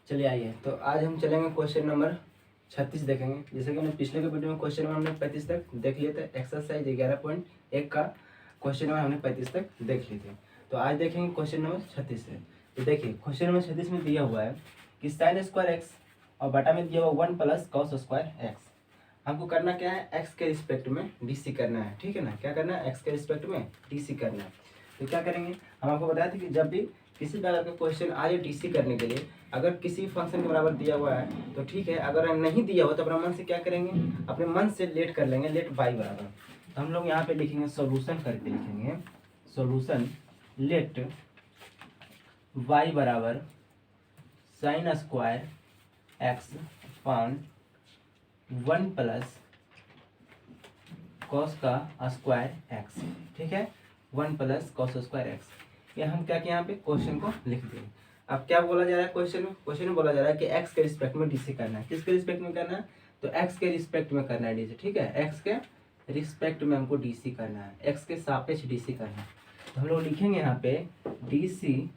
चलिए आइए, तो आज हम चलेंगे क्वेश्चन नंबर 36 देखेंगे। जैसे कि हमने पिछले के वीडियो में क्वेश्चन नंबर हमने 35 तक देख लिए थे। एक्सरसाइज 11.1 का क्वेश्चन नंबर हमने 35 तक देख लिए थे। तो आज देखेंगे क्वेश्चन नंबर 36 है। तो देखिए क्वेश्चन नंबर 36 में दिया हुआ है कि साइन स्क्वायर एक्स और बटा में दिया हुआ 1 प्लस कॉस स्क्वायर एक्स। हमको करना क्या है, एक्स के रिस्पेक्ट में डीसी करना है। ठीक है ना, क्या करना है, एक्स के रिस्पेक्ट में डीसी करना है। तो क्या करेंगे, हम आपको बताया था कि जब भी किसी प्रकार का क्वेश्चन आए डीसी करने के लिए, अगर किसी फंक्शन के बराबर दिया हुआ है तो ठीक है, अगर नहीं दिया हुआ तो अपना मन से क्या करेंगे, अपने मन से लेट कर लेंगे, लेट बाई बराबर। तो हम लोग यहाँ पे लिखेंगे सॉल्यूशन करके लिखेंगे सॉल्यूशन लेट वाई बराबर sine square x upon 1 plus cos का स्क्वायर एक्स। ठीक है, 1 प्लस कॉस स्क्वायर एक्स। ये हम क्या किया, यहाँ पे क्वेश्चन को लिख दिए। अब क्या बोला जा रहा है क्वेश्चन में बोला जा रहा है कि एक्स के रिस्पेक्ट में डीसी करना है। किसके रिस्पेक्ट में करना है, तो एक्स के रिस्पेक्ट में करना है डीसी। ठीक है, एक्स के रिस्पेक्ट में हमको डीसी करना है, एक्स के सापेक्ष डीसी करना है। तो हम लोग लिखेंगे यहाँ पे DC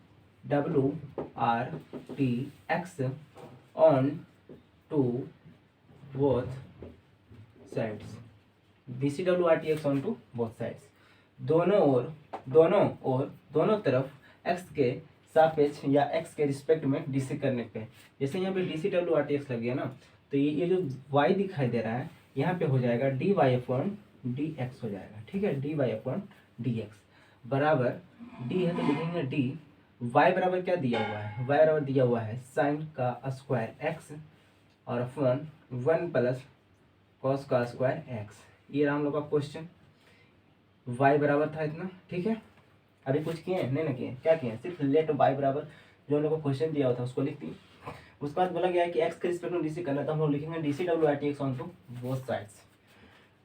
W R T x on to both sides. DC W R T x on to both sides, दोनों तरफ एक्स के सापेक्ष या एक्स के रिस्पेक्ट में डीसी करने पे। जैसे यहाँ पे DC W R T x लग गया ना, तो ये जो y दिखाई दे रहा है यहाँ पे हो जाएगा d Y upon D x हो जाएगा। ठीक है, d Y upon D x बराबर डी है तो लिखेंगे डी y बराबर क्या दिया हुआ है, y बराबर दिया हुआ है साइन का स्क्वायर एक्स और अपॉन 1 प्लस कॉस का स्क्वायर एक्स। ये रहा हम लोग का क्वेश्चन, y बराबर था इतना। ठीक है, अभी कुछ किए नहीं ना किए, क्या किए, सिर्फ लेट y बराबर जो हम लोग को क्वेश्चन दिया हुआ था उसको लिख दिए। उसके बाद बोला गया है कि x के रिस्पेक्ट में डीसी करना, तो हम लोग लिखेंगे DC W R T x on to both sides.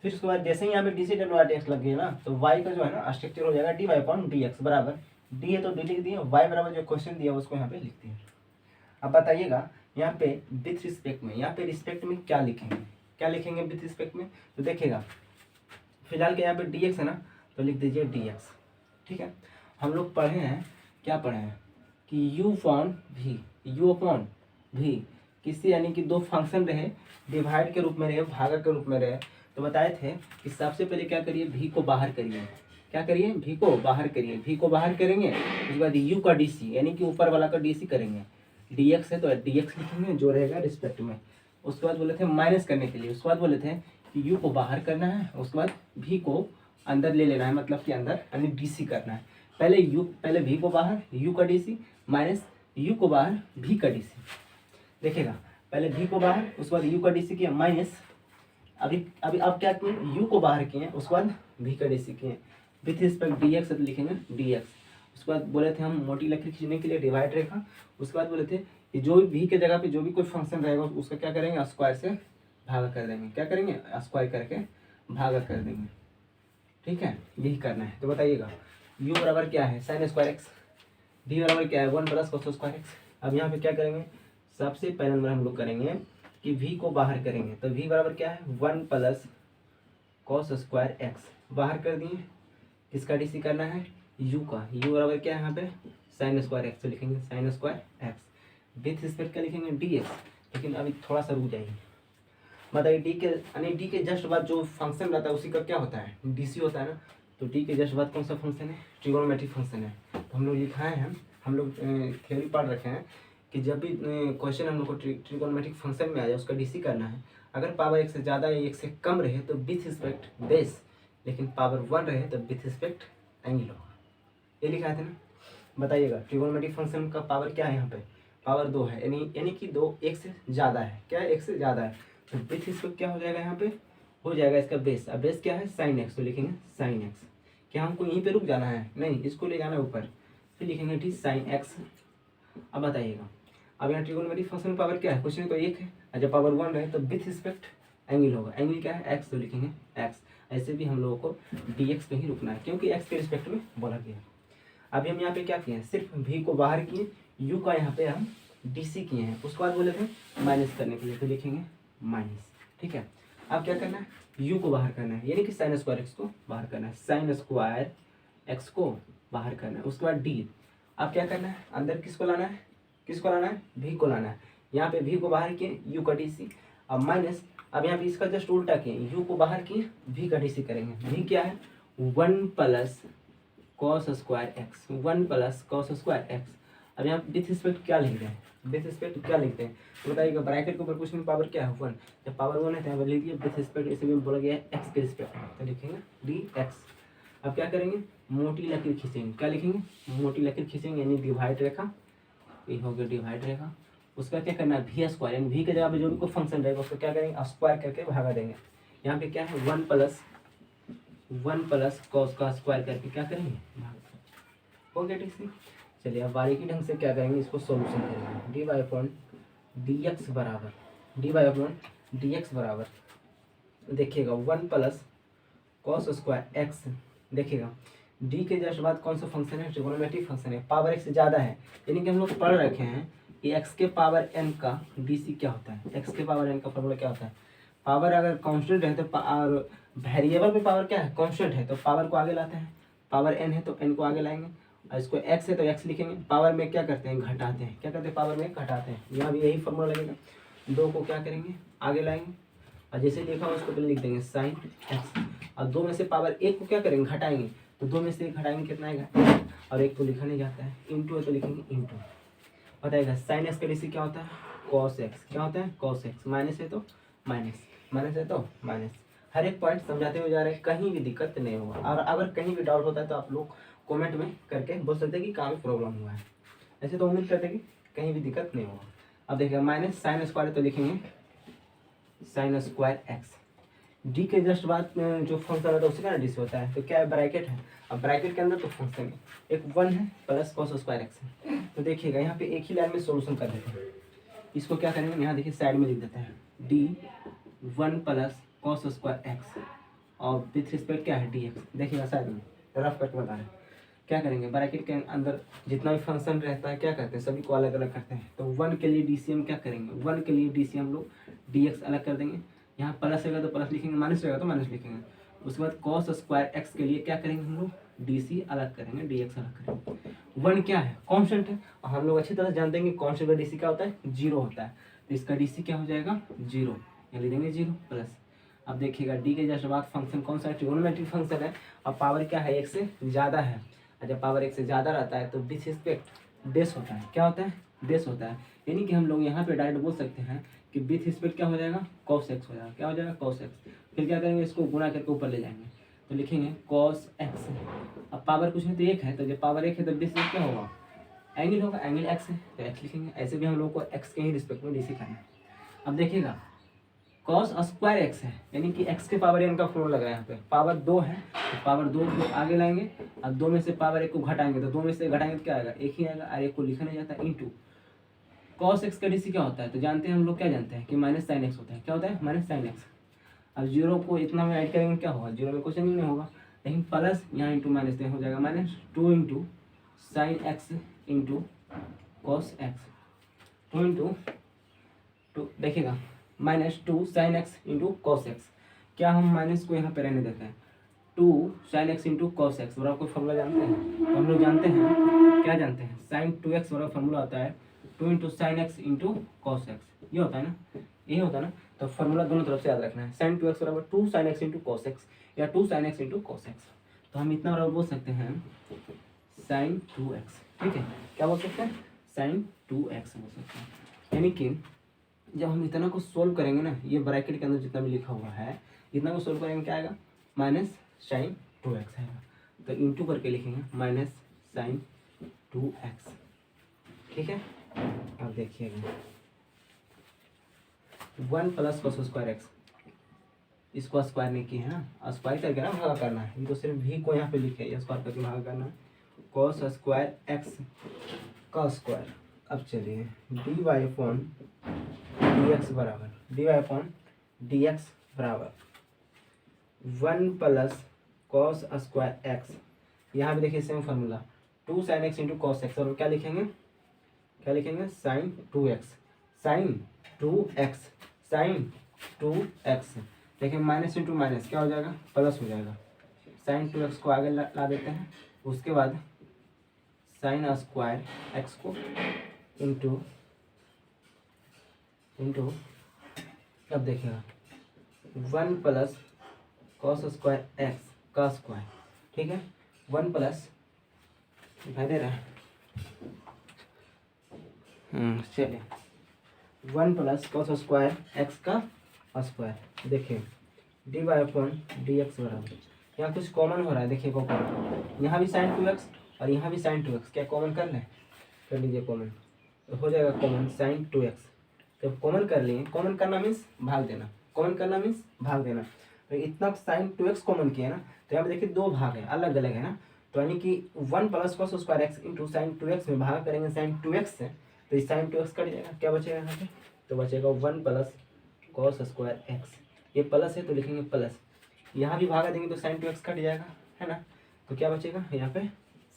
फिर उसके बाद जैसे ही यहाँ पे DC W R T x लग गया ना, तो y का जो है ना स्ट्रक्चर हो जाएगा d Y upon D x बराबर डी है तो डी लिख दिए, y बराबर जो क्वेश्चन दिया उसको यहाँ पे लिख दिए। अब बताइएगा यहाँ पे विथ रिस्पेक्ट में, यहाँ पे रिस्पेक्ट में क्या लिखेंगे विथ रिस्पेक्ट में, तो देखिएगा फिलहाल के यहाँ पे डी एक्स है ना, तो लिख दीजिए डी एक्स। ठीक है, हम लोग पढ़े हैं, क्या पढ़े हैं कि u अपॉन v किसी यानी कि दो फंक्शन रहे, डिवाइड के रूप में रहे, भागा के रूप में रहे, तो बताए थे कि सबसे पहले क्या करिए, v को बाहर करिए। क्या करिए, v को बाहर करिए, v को बाहर करेंगे, उसके बाद u का dc यानी कि ऊपर वाला का dc करेंगे। dx है तो dx लिखेंगे जो रहेगा रिस्पेक्ट में। उसके बाद बोले थे माइनस करने के लिए, उसके बाद बोले थे कि u को बाहर करना है, उसके बाद v को अंदर ले लेना है, मतलब कि अंदर यानी डीसी करना है। पहले v को बाहर, u का डीसी माइनस u को बाहर v का डीसी। देखिएगा पहले v को बाहर, उसके बाद u का डीसी किया माइनस, अभी अब क्या किए, u को बाहर किए, उसके बाद v का डीसी किए। विथ रिस्पेक्ट dx है तो लिखेंगे dx। उसके बाद बोले थे हम मोटी लकीर खींचने के लिए डिवाइड रेखा। उसके बाद बोले थे कि जो भी v के जगह पे जो भी कोई फंक्शन रहेगा उसका क्या करेंगे, स्क्वायर से भागा कर देंगे। क्या करेंगे, स्क्वायर करके भागा कर देंगे। ठीक है, यही करना है। तो बताइएगा u बराबर क्या है, साइन स्क्वायर एक्स, v बराबर क्या है 1 प्लस कॉस स्क्वायर एक्स। अब यहाँ पे क्या करेंगे, सबसे पहले नंबर हम लोग करेंगे कि v को बाहर करेंगे, तो v बराबर क्या है 1 प्लस कॉस स्क्वायर एक्स बाहर कर दिए। किसका डीसी करना है, u का, u बराबर क्या है यहाँ पे साइन स्क्वायर एक्स, तो लिखेंगे sine square x. With respect क्या लिखेंगे dx। लेकिन अभी थोड़ा सा रुक जाइए, बताइए डी के यानी डी के जस्ट बाद जो फंक्शन रहता है उसी का क्या होता है, डीसी होता है ना। तो डी के जस्ट बाद कौन सा फंक्शन है, ट्रिगोनोमेट्रिक फंक्शन है। तो हम लोग लिखाए हैं, हम लोग थ्योरी पढ़ रखे हैं कि जब भी क्वेश्चन हम लोग को ट्रिगोनोमेट्रिक फंक्शन में आ जाए उसका डीसी करना है। अगर पावर एक से ज़्यादा या एक से कम रहे तो विथ रिस्पेक्ट बेस, लेकिन पावर 1 रहे तो विथ रिस्पेक्ट एंगल होगा। ये लिखा था ना। बताइएगा ट्रिगोनोमेट्रिक फंक्शन का पावर क्या है, यहाँ पे पावर 2 है, यानी कि 2 एक से ज़्यादा है। क्या है, एक से ज़्यादा है, तो विथ रिस्पेक्ट क्या हो जाएगा, यहाँ पे हो जाएगा इसका बेस। अब बेस क्या है साइन एक्स, तो लिखेंगे साइन एक्स। क्या हमको यहीं पे रुक जाना है, नहीं, इसको ले जाना है ऊपर, फिर लिखेंगे ठीक साइन एक्स। अब बताइएगा, अब यहाँ ट्रिगोनोमेट्रिक फंक्शन में पावर क्या है, कुछ नहीं तो 1 है, और जब पावर 1 रहे तो विथ रिस्पेक्ट एंगल होगा। एंगल क्या है एक्स, तो लिखेंगे एक्स। ऐसे भी हम लोगों को डी एक्स पे ही रुकना है क्योंकि एक्स के रिस्पेक्ट में बोला गया है। अभी हम यहाँ पे क्या किए हैं, सिर्फ v को बाहर किए, u का यहाँ पे हम डीसी किए हैं। उसके बाद बोले थे माइनस करने के लिए, तो लिखेंगे माइनस। ठीक है, अब क्या करना है, u को बाहर करना है, यानी कि साइन स्क्वायर एक्स को बाहर करना है, साइन स्क्वायर एक्स को बाहर करना है। उसके बाद डी, अब क्या करना है, अंदर किसको लाना है, v को लाना है, यहाँ पे v को बाहर किए u का डी सी, अब माइनस, अब यहाँ पे इसका जस्ट उल्टा किए, u को बाहर किए v का डी सी करेंगे। v क्या है 1 plus cos square x, 1 plus cos square x. अब यहाँ विथ रिस्पेक्ट क्या लिख रहे हैं, विथ रिस्पेक्ट क्या लिखते हैं तो बताइएगा। ब्रैकेट के ऊपर कुछ नहीं, पावर क्या है 1, जब पावर 1 है तो यहाँ पर लिख दिए विथ रिस्पेक्ट, इसे भी बोला गया है एक्स के रिस्पेक्ट में, तो लिखेंगे डी एक्स। अब क्या करेंगे, मोटी लकीर खींचेंगे, क्या लिखेंगे मोटी लकीर खींचेंगे, यानी डिवाइड रेखा, ये हो गया डिवाइड रेखा। उसका क्या करना है v स्क्वायर, यानी v के जगह पे जो भी कोई फंक्शन रहेगा उसको क्या करेंगे स्क्वायर करके भागा देंगे। यहाँ पे क्या है 1 प्लस कॉस का स्क्वायर करके क्या करेंगे भाग, हो गया ठीक से। चलिए अब बारीकी ढंग से क्या करेंगे, इसको सॉल्यूशन करेंगे। D Y upon D x बराबर देखिएगा 1 प्लस कॉस स्क्वायर एक्स, देखिएगा डी के जस्ट बाद कौन सा फंक्शन है, ट्रिगोनोमेट्रिक फंक्शन है, पावर एक्स से ज़्यादा है, यानी कि हम लोग पढ़ रखे हैं कि एक्स के पावर एन का डी सी क्या होता है। एक्स के पावर एन का फॉर्मूला क्या होता है, पावर अगर कांस्टेंट है तो और वेरिएबल पे पावर क्या है कांस्टेंट है तो पावर को आगे लाते हैं, पावर एन है तो एन को आगे लाएंगे, और इसको एक्स है तो एक्स लिखेंगे। पावर में क्या करते हैं घटाते हैं, क्या करते हैं पावर में घटाते हैं, यहाँ भी यही फॉर्मूला लगेगा। दो को क्या करेंगे आगे लाएंगे, और जैसे लिखा हो उसको पहले लिख देंगे साइन एक्स, और दो में से पावर एक को क्या करेंगे घटाएंगे, तो दो में से एक घटाएंगे कितना आएगा, और एक तो लिखा नहीं जाता है, इंटू है तो लिखेंगे इंटू। बताएगा साइन एक्स का डी सी क्या होता है कॉस एक्स, क्या होता है कॉस एक्स, माइनस है तो माइनस, माइनस है तो माइनस। हर एक पॉइंट समझाते हुए जा रहे हैं, कहीं भी दिक्कत नहीं होगा। और अगर कहीं भी डाउट होता है तो आप लोग कमेंट में करके बोल सकते हैं कि कहाँ भी प्रॉब्लम हुआ है। ऐसे तो उम्मीद करते हैं कि कहीं भी दिक्कत नहीं होगा। अब देखिए माइनस साइन स्क्वायर तो लिखेंगे साइन स्क्वायर एक्स, डी के जस्ट बाद जो फंक्शन होता है उससे क्या डी सी होता है, तो क्या है ब्रैकेट है, अब ब्रैकेट के अंदर तो फंक्शन है एक 1 है प्लस कॉस स्क्वायर एक्स है। तो देखिएगा यहाँ पे एक ही लाइन में सोल्यूशन कर देते हैं, इसको क्या करेंगे यहाँ देखिए साइड में लिख देते हैं D 1 plus cos square x, और विथ रिस्पेक्ट क्या है डी एक्स। देखिएगा साइड में रफ करके बता रहे हैं क्या करेंगे, ब्रैकेट के अंदर जितना भी फंक्शन रहता है क्या करते हैं सभी को अलग अलग करते हैं। तो 1 के लिए डी सी हम क्या करेंगे, 1 के लिए डी सी हम लोग डी एक्स अलग कर देंगे, यहाँ प्लस रहेगा तो प्लस लिखेंगे, माइनस रहेगा तो माइनस लिखेंगे। उसके बाद कॉस स्क्वायर एक्स के लिए क्या करेंगे हम लोग डी सी अलग करेंगे, डी एक्स अलग करेंगे। 1 क्या है कांस्टेंट है, और हम लोग अच्छी तरह से जानते हैं कि कांस्टेंट का डी सी क्या होता है 0 होता है, तो इसका डी सी क्या हो जाएगा 0, यहाँ लिख देंगे 0 प्लस। अब देखिएगा डी के जस्ट बाद फंक्शन कौन सा है ट्रिगोनोमेट्रिक फंक्शन है, और पावर क्या है एक से ज़्यादा है, और जब पावर एक से ज़्यादा रहता है तो डिस रिस्पेक्ट डेस होता है, क्या होता है डेस होता है। यानी कि हम लोग यहाँ पे डायरेक्ट बोल सकते हैं कि विथ रिस्पेक्ट क्या हो जाएगा कॉस एक्स हो जाएगा, क्या हो जाएगा कॉस एक्स। फिर क्या करेंगे इसको गुणा करके ऊपर ले जाएंगे तो लिखेंगे कॉस एक्स। अब पावर कुछ नहीं तो एक है, तो जब पावर एक है तो डिस क्या होगा एंगल होगा, एंगल एक्स है तो एक्स लिखेंगे। ऐसे भी हम लोग को एक्स के ही रिस्पेक्ट में डी सी करना है। अब देखिएगा कॉस स्क्वायर एक्स है, यानी कि एक्स के पावर एन का फॉर्मूला लग रहा है, यहाँ पे पावर 2 है तो पावर 2 को आगे लाएंगे, अब 2 में से पावर 1 को घटाएंगे तो 2 में से घटाएंगे तो क्या आएगा एक ही आएगा, और एक को लिखा नहीं जाता इंटू। कॉस एक्स का डी सी क्या होता है तो जानते हैं हम लोग क्या जानते हैं कि माइनस साइन एक्स होता है, क्या होता है माइनस साइन एक्स। अब 0 को इतना में ऐड करेंगे क्या होगा 0 में कुछ नहीं होगा, लेकिन प्लस यहाँ इंटू माइनस हो जाएगा minus 2 into sine x into cos x, 2 into 2 देखिएगा -2 sine x into cos x. क्या हम माइनस को यहाँ पे रहने देते हैं 2 sine x into cos x बराबर कोई फॉर्मूला जानते हैं, तो हम लोग जानते हैं क्या जानते हैं साइन 2x बराबर फॉर्मूला होता है 2 into sine x into cos x, ये होता है ना, यही होता है ना। तो फॉर्मूला दोनों तरफ से याद रखना है, साइन 2x बराबर 2 sine x into cos x या 2 sine x into cos x. तो हम इतना बराबर बोल सकते हैं साइन 2x, ठीक है क्या बोल सकते हैं साइन 2x बोल सकते हैं। यानी कि जब हम इतना को सोल्व करेंगे ना, ये ब्रैकेट के अंदर जितना भी लिखा हुआ है इतना को सोल्व करेंगे क्या आएगा माइनस साइन 2x आएगा, तो इंटू करके लिखेंगे माइनस साइन 2x, ठीक है। अब देखिएगा 1 प्लस कॉस स्क्वायर एक्स, इसको स्क्वायर नहीं किया है ना, स्क्वायर करके ना भागा करना है, इनको सिर्फ भी को यहाँ पे लिखे या स्क्वायर करके भागा करना है, कॉस स्क्वायर एक्स का स्क्वायर। अब चलिए d Y upon D x बराबर 1 प्लस कॉस स्क्वायर एक्स, यहाँ भी देखिए same formula 2 sine x into cos x, और क्या लिखेंगे साइन 2x देखिए माइनस इंटू माइनस क्या हो जाएगा प्लस हो जाएगा, साइन 2x को आगे ला देते हैं, उसके बाद साइन स्क्वायर एक्स को इंटू इंटू, अब देखिएगा 1 प्लस कॉस स्क्वायर एक्स का स्क्वायर, ठीक है, 1 प्लस, दिखाई दे रहा है, चलिए 1 प्लस कॉस स्क्वायर एक्स का स्क्वायर, देखिए d Y upon D x बराबर, यहाँ कुछ कॉमन हो रहा है, देखिए कॉमन, यहाँ भी साइन 2x और यहाँ भी साइन 2x, क्या कॉमन कर लें, कर लीजिए कॉमन, तो हो जाएगा कॉमन साइन 2x, जब कॉमन कर लिए, कॉमन करना मीन्स भाग देना, कॉमन करना मीन्स भाग देना, तो इतना साइन 2x कॉमन किया ना, तो यहाँ पे देखिए दो भाग है, अलग अलग है ना, तो यानी कि 1 plus cos square X into sign 2x में भाग करेंगे साइन 2x से, तो इस साइन 2x कट जाएगा, क्या बचेगा यहाँ पे, तो बचेगा 1 प्लस कॉस स्क्वायर एक्स, ये प्लस है तो लिखेंगे प्लस, यहाँ भी भागा देंगे तो साइन 2x कट जाएगा, है ना, तो क्या बचेगा यहाँ पे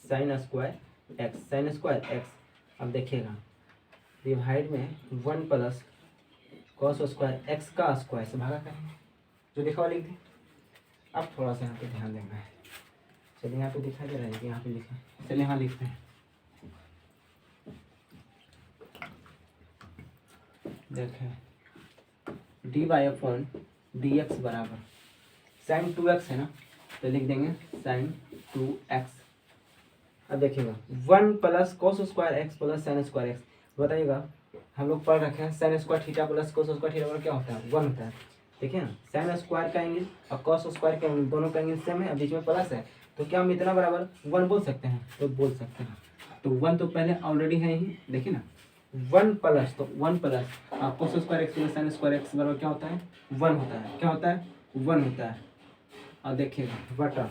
sine square x, sine square x, अब देखिएगा डिवाइड में 1 प्लस कॉस स्क्वायर एक्स का स्क्वायर से भागा करेंगे, जो लिखा हुआ लिख दी, अब थोड़ा सा यहाँ पे ध्यान देना है, चलिए यहाँ पे दिखाई दे रहा है कि यहाँ पे लिखा है, चलिए यहाँ लिखते हैं, देखें d Y upon D x बराबर साइन 2x है ना, तो लिख देंगे साइन 2x, अब देखिएगा 1 plus cos square x plus sine square x, बताइएगा हम लोग पढ़ रखे हैं sine square theta plus cos square theta बराबर क्या होता है 1 होता है, देखिए ना साइन स्क्वायर का एंगल और कॉस स्क्वायर का एंगल दोनों का एंगल सेम है, अब बीच में प्लस है, तो क्या हम इतना बराबर 1 बोल सकते हैं, तो बोल सकते हैं, तो 1 तो पहले ऑलरेडी है ही, देखिए ना 1 प्लस, तो 1 plus cos square x plus sine square x बराबर क्या होता है 1 होता है, क्या होता है 1 होता है, और देखिएगा बटा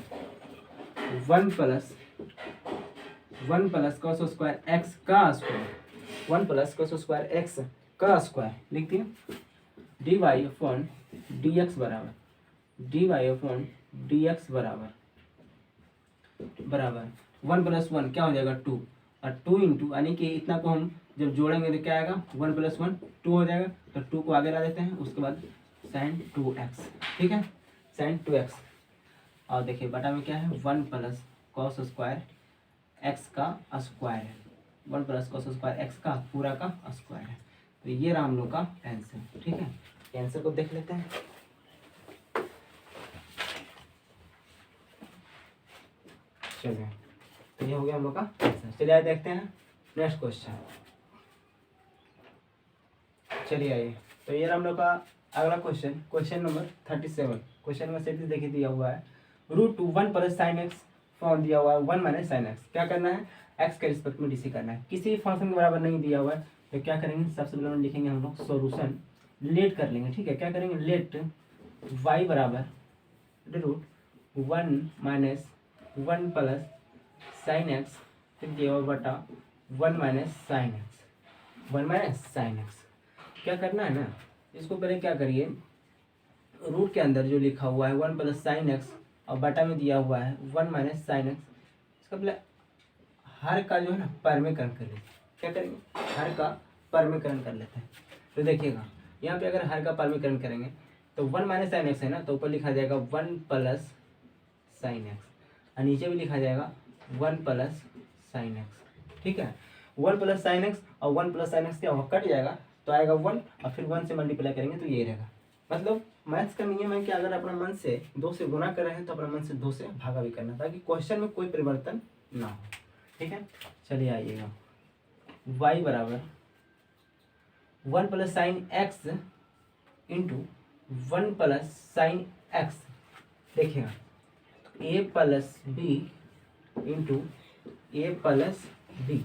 1 प्लस कॉस स्क्वायर एक्स का square, 1 plus cos square x का स्क्वायर लिख दिए, D Y upon D x बराबर, D Y upon D x बराबर 1 प्लस 1 क्या हो जाएगा 2, और 2 इंटू, यानी कि इतना को हम जब जोड़ेंगे तो क्या आएगा 1 प्लस 1 2 हो जाएगा, तो 2 को आगे ला देते हैं, उसके बाद साइन 2x, ठीक है साइन 2x, और देखिए बटा में क्या है 1 प्लस कॉस स्क्वायर एक्स का स्क्वायर है, 1 प्लस कॉस स्क्वायर एक्स का पूरा का स्क्वायर है, तो ये रहा हम लोग का आंसर, ठीक है, आंसर को देख लेते हैं, चलिए तो ये हो गया हम लोग का आंसर, चलिए आइए देखते हैं नेक्स्ट क्वेश्चन, चलिए आइए, तो ये रहा हम लोग का अगला question, question number 37, question number 37 देखिए दिया हुआ है √1 प्लस साइन एक्स फॉर्म दिया हुआ है 1 माइनस साइन एक्स, क्या करना है एक्स के रिस्पेक्ट में डीसी करना है, किसी फंक्शन के बराबर नहीं दिया हुआ है, तो क्या करेंगे सबसे पहले लिखेंगे हम लोग सॉल्यूशन, लेट कर लेंगे, ठीक है, क्या करेंगे लेट y बराबर √1 माइनस 1 प्लस साइन एक्स, फिर दिया हुआ बटा 1 minus sine x, 1 minus sine x, क्या करना है ना, इसको पहले क्या करिए रूट के अंदर जो लिखा हुआ है 1 प्लस साइन एक्स और बटा में दिया हुआ है 1 माइनस साइन एक्स, इसका पहले हर का जो है ना परमीकरण कर लेते हैं, क्या करेंगे हर का परमीकरण कर लेते हैं, तो देखिएगा यहाँ पे अगर हर का परमीकरण करेंगे तो 1 माइनस साइन एक्स है ना, तो ऊपर लिखा जाएगा 1 प्लस साइन एक्स, और नीचे भी लिखा जाएगा 1 प्लस साइन एक्स, ठीक है, 1 प्लस साइन एक्स और 1 प्लस साइन एक्स क्या होगा कट जाएगा, तो आएगा 1 और फिर 1 से मल्टीप्लाई करेंगे तो ये रहेगा, मतलब मैथ्स का नियम है कि अगर अपना मन से 2 से गुना कर रहे हैं तो अपना मन से 2 से भागा भी करना, ताकि क्वेश्चन में कोई परिवर्तन ना हो, ठीक है, चलिए आइएगा y बराबर 1 plus sine x into 1 plus sine x, देखिएगा a plus b into A plus b,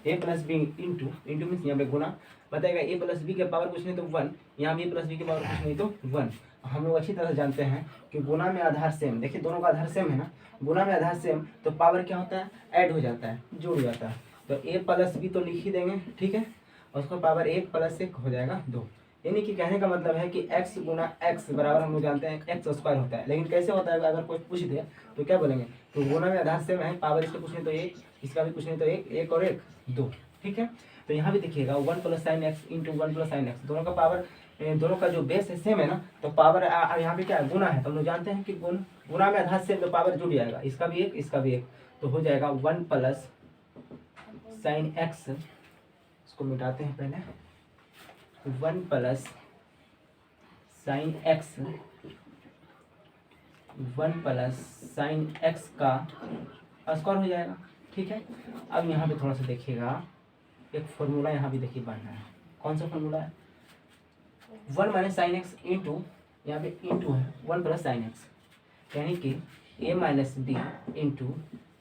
a plus b into means यहाँ पे गुना, बताएगा a प्लस बी के पावर कुछ नहीं तो 1, यहाँ भी a प्लस बी के पावर कुछ नहीं तो 1, हम लोग अच्छी तरह जानते हैं कि गुना में आधार सेम, देखिए दोनों का आधार सेम है ना, गुना में आधार सेम तो पावर क्या होता है ऐड हो जाता है, जुड़ जाता है, तो a प्लस बी तो लिख ही देंगे, ठीक है, और उसका पावर 1 प्लस 1 हो जाएगा 2, यानी कि कहने का मतलब है कि x गुना x बराबर हम लोग जानते हैं एक्स स्क्वायर होता है, लेकिन कैसे होता है अगर कोई पूछ दे तो क्या बोलेंगे, तो गुना में आधार सेम है, पावर इसका कुछ नहीं तो 1, इसका भी कुछ नहीं तो 1, 1 और 1 2, ठीक है, तो यहाँ भी देखिएगा 1 plus sine x into 1 plus sine x, दोनों का पावर दोनों का जो बेस है सेम है ना, तो पावर यहाँ पे क्या है गुना है, तो हम लोग जानते हैं कि गुना में आधार सेम तो पावर जुड़ जाएगा, इसका भी 1 इसका भी 1, तो हो जाएगा 1 प्लस साइन एक्स, इसको मिटाते हैं पहले, 1 plus sine x, 1 plus sine x का स्क्वायर हो जाएगा। ठीक है, अब यहाँ पे थोड़ा सा देखिएगा, एक फॉर्मूला यहाँ भी देखिए बनना है। कौन सा फॉर्मूला है? 1 माइनस साइन एक्स इंटू, यहाँ पे इंटू है 1 प्लस साइन एक्स, यानी कि a minus B into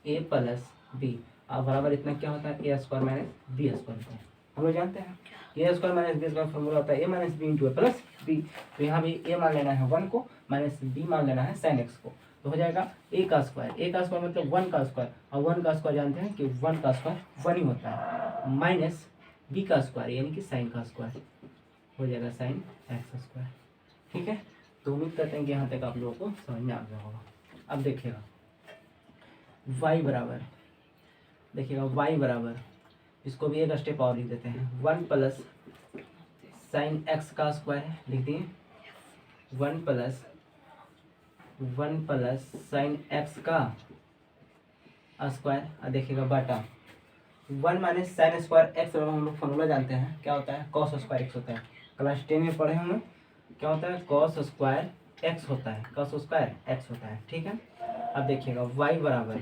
A plus B, अब बराबर इतना क्या होता है? A square minus B square होता है। हम लोग जानते हैं A square minus B square formula होता है A minus B into A plus B. तो यहाँ भी ए मान लेना है 1 को, माइनस बी मान लेना है साइन एक्स को, तो हो जाएगा ए का स्क्वायर। ए का स्क्वायर मतलब 1 का स्क्वायर, और 1 का स्क्वायर जानते हैं कि 1 का स्क्वायर 1 ही होता है, माइनस बी का स्क्वायर यानी कि साइन का स्क्वायर हो जाएगा साइन एक्स स्क्वायर। ठीक है, तो उम्मीद करते हैं कि यहाँ तक आप लोगों को समझ में आ गया होगा। अब देखिएगा y बराबर, देखिएगा y बराबर, इसको भी एक स्टेप और लिख देते हैं, 1 प्लस साइन एक्स का स्क्वायर है, लिख दिए 1 प्लस साइन एक्स का स्क्वायर, और देखिएगा बटा 1 माइनस साइन स्क्वायर एक्स, हम लोग फॉर्मूला जानते हैं क्या होता है? कॉस स्क्वायर एक्स होता है, क्लास 10 में पढ़े होंगे क्या होता है? कॉस स्क्वायर एक्स होता है, कॉस स्क्वायर एक्स होता है। ठीक है, अब देखिएगा y बराबर,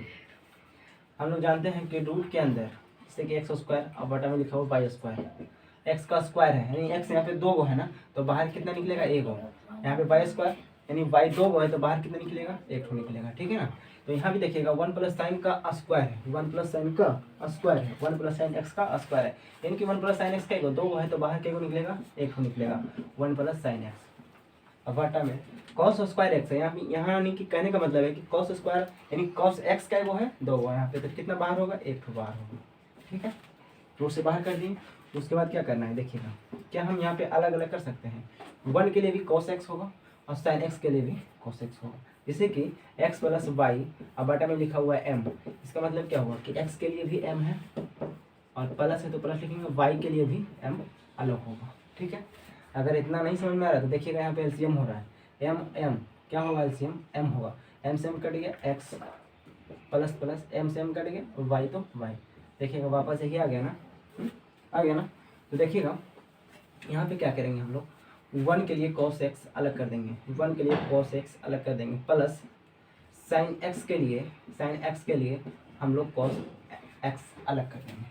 हम लोग जानते हैं कि रूट के अंदर जैसे कि एक्स स्क्वायर, और बटा में लिखा हुआ वाई स्क्वायर, एक्स का स्क्वायर है यानी एक्स यहाँ पे 2 गो है ना, तो बाहर कितना निकलेगा? 1 गो। यहाँ पे वाई स्क्वायर यानी वाई 2 गो है, तो बाहर कितना निकलेगा? 1 निकलेगा। ठीक है ना, तो यहाँ भी देखिएगा 1 प्लस साइन का स्क्वायर है, 1 प्लस साइन का स्क्वायर है, 1 प्लस साइन एक्स का स्क्वायर है, यानी कि 1 प्लस साइन एक्स का 2 गो है, तो बाहर क्या निकलेगा? 1 निकलेगा, 1 प्लस साइन एक्स। अब बटा में कॉस स्क्वायर एक्स है, यहाँ यानी कि कहने का मतलब है कि कॉस स्क्वायर यानी कॉस एक्स का 1 है, 2 गो यहाँ पे, तो कितना बाहर होगा? 1 बाहर होगा। ठीक है, रूट से बाहर कर दिए। उसके बाद क्या करना है देखिएगा, क्या हम यहाँ पे अलग अलग कर सकते हैं? 1 के लिए भी cos x होगा और sin x के लिए भी cos x होगा, जैसे कि x प्लस वाई, अब बटा में लिखा हुआ है m, इसका मतलब क्या हुआ कि x के लिए भी m है और प्लस है तो प्लस लिखेंगे, y के लिए भी m अलग होगा। ठीक है, अगर इतना नहीं समझ में आ रहा तो देखिएगा यहाँ पे एलसीएम हो रहा है, m क्या होगा? एलसीएम m होगा, m से m कट गया x प्लस प्लस m से m कट गया और y तो y, देखिएगा वापस यही आ गया ना, आ गया ना। तो देखिएगा यहाँ पे क्या करेंगे हम लोग, 1 के लिए cos x अलग कर देंगे, 1 के लिए cos x अलग कर देंगे, प्लस sin x के लिए हम लोग cos x अलग कर देंगे।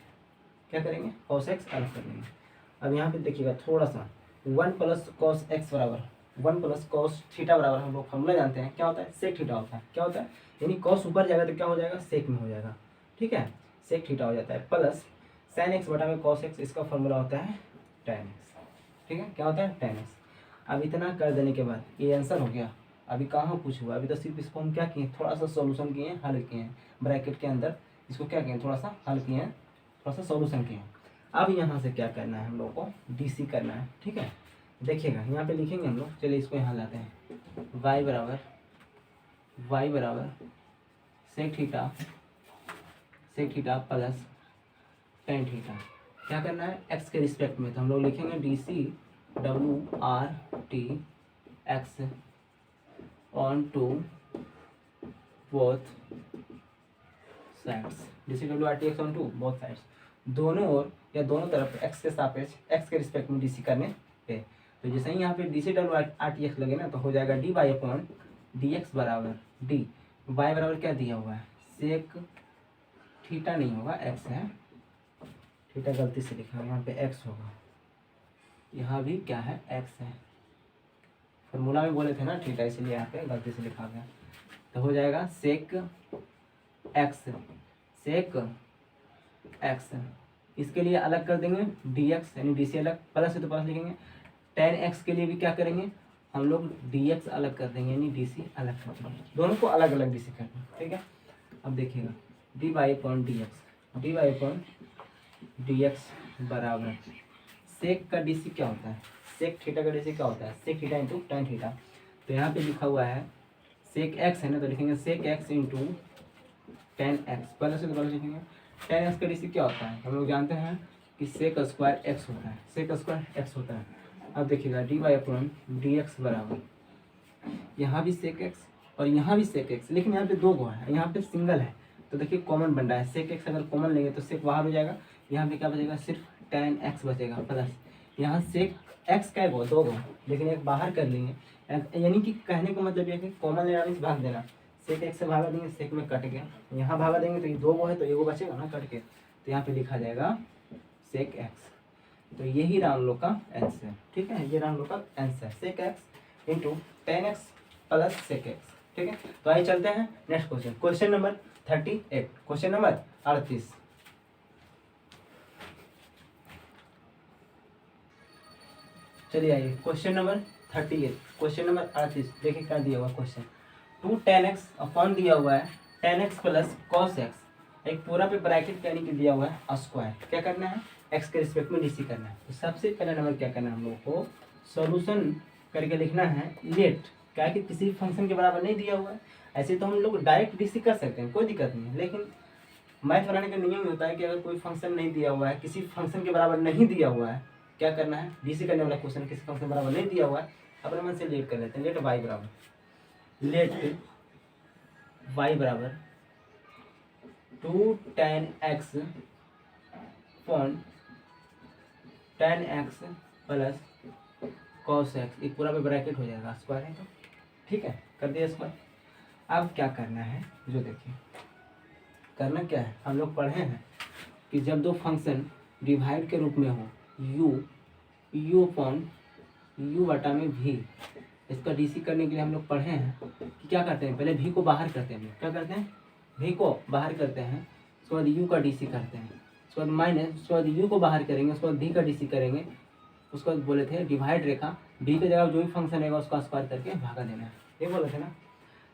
क्या करेंगे? cos x अलग कर देंगे। अब यहाँ पे देखिएगा थोड़ा सा, 1 प्लस cos x बराबर 1 प्लस cos थीटा बराबर, हम लोग फॉर्मूला जानते हैं क्या होता है? सेक थीटा होता है। क्या होता है? यानी cos ऊपर जाएगा तो क्या हो जाएगा? सेक में हो जाएगा। ठीक है, सेक थीटा हो जाता है, प्लस साइन एक्स बटा में cos x, इसका फॉर्मूला होता है tan x। ठीक है, क्या होता है? tan x। अब इतना कर देने के बाद ये आंसर हो गया। अभी कहाँ कुछ हुआ? अभी तो सिर्फ इसको हम क्या किए, थोड़ा सा सॉल्यूशन किए हैं, हल किए हैं, ब्रैकेट के अंदर इसको क्या किए, थोड़ा सा हल किए हैं, थोड़ा सा सॉल्यूशन किए हैं। अब यहाँ से क्या करना है हम लोग को? DC करना है। ठीक है, देखिएगा यहाँ पे लिखेंगे हम लोग, चलिए इसको यहाँ लाते हैं, y बराबर sec theta plus tan theta. क्या करना है? x के रिस्पेक्ट में, तो हम लोग लिखेंगे DC WRT x on to both sides, DC WRT x on to both sides, दोनों ओर या दोनों तरफ x के सापेक्ष, x के रिस्पेक्ट में DC करने पे। तो जैसे ही यहाँ पे DC WRT x लगे ना, तो हो जाएगा dy/dx बराबर d, y बराबर क्या दिया हुआ है? सेक थीटा नहीं होगा, x है, थीटा गलती से लिखा है, यहाँ पे x होगा, यहाँ भी क्या है? x है। फॉर्मूला में बोले थे ना थीटा, इसलिए यहाँ पे गलती से लिखा गया। तो हो जाएगा सेक x, इसके लिए अलग कर देंगे dx, यानी DC अलग, प्लस है तो प्लस लिखेंगे। tan x के लिए भी क्या करेंगे हम लोग? dx अलग कर देंगे, यानी DC अलग कर देंगे, दोनों को अलग अलग DC कर देंगे। ठीक है, अब देखिएगा dy/dx बराबर सेक का DC क्या होता है? सेक थीटा का DC क्या होता है? Sec theta into tan theta. तो यहाँ पे लिखा हुआ है सेक x है ना, तो लिखेंगे सेक x इंटू tan x, पहले से तो पहले लिखेंगे। tan x का DC क्या होता है? हम लोग जानते हैं कि सेक स्क्वायर x होता है, सेक स्क्वायर x होता है। अब देखिएगा dy/dx बराबर, यहाँ भी सेक x और यहाँ भी सेक x, लेकिन यहाँ पे 2 गो है, यहाँ पे सिंगल है, तो देखिए कॉमन बन रहा है। सेक x अगर कॉमन लेंगे तो सेक बाहर हो जाएगा, यहाँ पे क्या बचेगा? सिर्फ tan x बचेगा, प्लस यहाँ सेक एक्स का है दो गो, लेकिन एक बाहर कर लेंगे, यानी कि कहने का मतलब यह है कि कॉमन लेना मीन्स भाग देना। सेक एक्स से भागा देंगे, सेक में कट गया, यहाँ भागा देंगे तो ये दो गो है तो एगो बचेगा ना कट के, तो यहाँ पे लिखा जाएगा सेक एक्स। तो यही रहा हम लोग का आंसर, ठीक है, ये रहा हम लोग का answer, sec x into tan x plus sec x, ठीक है। तो आइए चलते हैं next question, question number 38, question number 38। चलिए आइए क्वेश्चन नंबर 38, क्वेश्चन नंबर 38 देखिए क्या दिया हुआ क्वेश्चन, 2tan x अपॉन दिया हुआ है tan x plus cos x, एक पूरा पे ब्रैकेट यानी कि दिया हुआ है स्क्वायर, क्या करना है x के रिस्पेक्ट में डीसी करना है। तो सबसे पहला नंबर क्या करना है हम लोगों को, सॉल्यूशन करके लिखना है लेट, क्या कि किसी फंक्शन के बराबर नहीं दिया हुआ है, ऐसे तो हम लोग डायरेक्ट डीसी कर सकते हैं, कोई दिक्कत नहीं है, लेकिन मैथ बनाने का नियम होता है कि अगर कोई फंक्शन नहीं दिया हुआ है, किसी फंक्शन के बराबर नहीं दिया हुआ है, क्या करना है डीसी करने वाला क्वेश्चन किसी फंक्शन बराबर नहीं दिया हुआ है, अपने मन से लेट कर लेते हैं, लेट वाई बराबर, लेट वाई बराबर 2tan x upon tan x plus cos x, एक पूरा पे ब्रैकेट हो जाएगा, स्क्वायर है तो ठीक है, कर दिया स्क्वायर। अब क्या करना है, जो देखिए करना क्या है, हम लोग पढ़े हैं कि जब दो फंक्शन डिवाइड के रूप में हो u अपॉन u बटा में v, इसका डीसी करने के लिए हम लोग पढ़े हैं कि क्या करते हैं, पहले v को बाहर करते हैं, क्या करते हैं v को बाहर करते हैं, उसके बाद u का डीसी करते हैं, उसके बाद माइनस, उसके बाद u को बाहर करेंगे, उसके बाद v का डीसी करेंगे, उसके बाद बोले थे डिवाइड रेखा v की जगह जो भी फंक्शन रहेगा उसका स्क्वायर करके भागा देना है, ये बोले थे ना।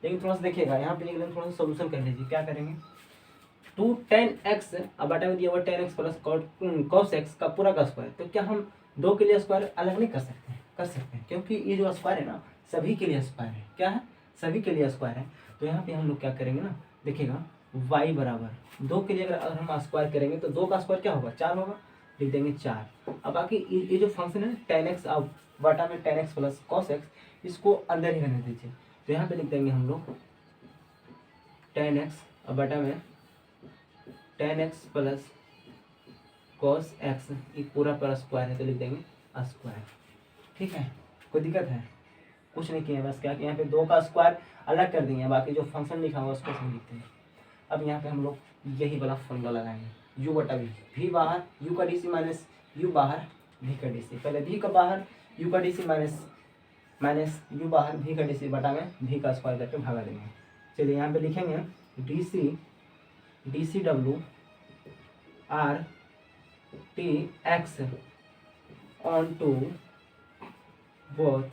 लेकिन थोड़ा सा देखिएगा यहाँ पे थोड़ा सा सोल्यूशन कर लीजिए, क्या करेंगे 2tan x अब बटा में दिया हुआ tan x plus cos x का पूरा का स्क्वायर, तो क्या हम दो के लिए स्क्वायर अलग नहीं कर सकते हैं, कर सकते हैं, क्योंकि ये जो स्क्वायर है ना सभी के लिए स्क्वायर है, क्या है सभी के लिए स्क्वायर है। तो यहाँ पे हम लोग क्या करेंगे ना, देखिएगा y बराबर दो के लिए अगर हम स्क्वायर करेंगे तो दो का स्क्वायर क्या होगा 4 होगा, लिख देंगे 4। अब बाकी ये जो फंक्शन है tan x अब बटा में tan x plus cos x, इसको अंदर ही रहने दीजिए, तो यहाँ पे लिख देंगे हम लोग tan x अब बटा में tan x plus cos x, एक पूरा पर स्क्वायर है तो लिख देंगे स्क्वायर, ठीक है, कोई दिक्कत है, कुछ नहीं किया, बस क्या कि यहाँ पे दो का स्क्वायर अलग कर देंगे, बाकी जो फंक्शन लिखा हुआ उसको सही लिखते हैं। अब यहाँ पे हम लोग यही वाला फॉर्मूला लगाएंगे, u बटा v बाहर u का डीसी माइनस u बाहर v का डीसी, पहले v का बाहर u का डीसी माइनस u बाहर v का डीसी बटा में v का स्क्वायर करके भागा देंगे। चलिए यहाँ पे लिखेंगे D C W R T x on to both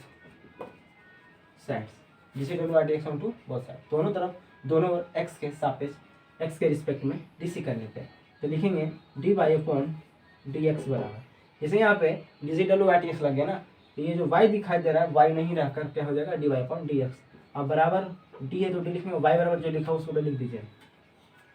sides, D C W R T x on to both side, दोनों तरफ दोनों एक्स के सापेक्ष एक्स के रिस्पेक्ट में डीसी करने पे, तो लिखेंगे d Y upon D x बराबर, जैसे यहाँ पे D C W R T x लग गया ना, तो ये जो वाई दिखाई दे रहा है वाई नहीं रहकर क्या हो जाएगा d Y upon D x, अब बराबर डी है तो डी लिखेंगे, वाई बराबर जो लिखा उसको लिख दीजिए।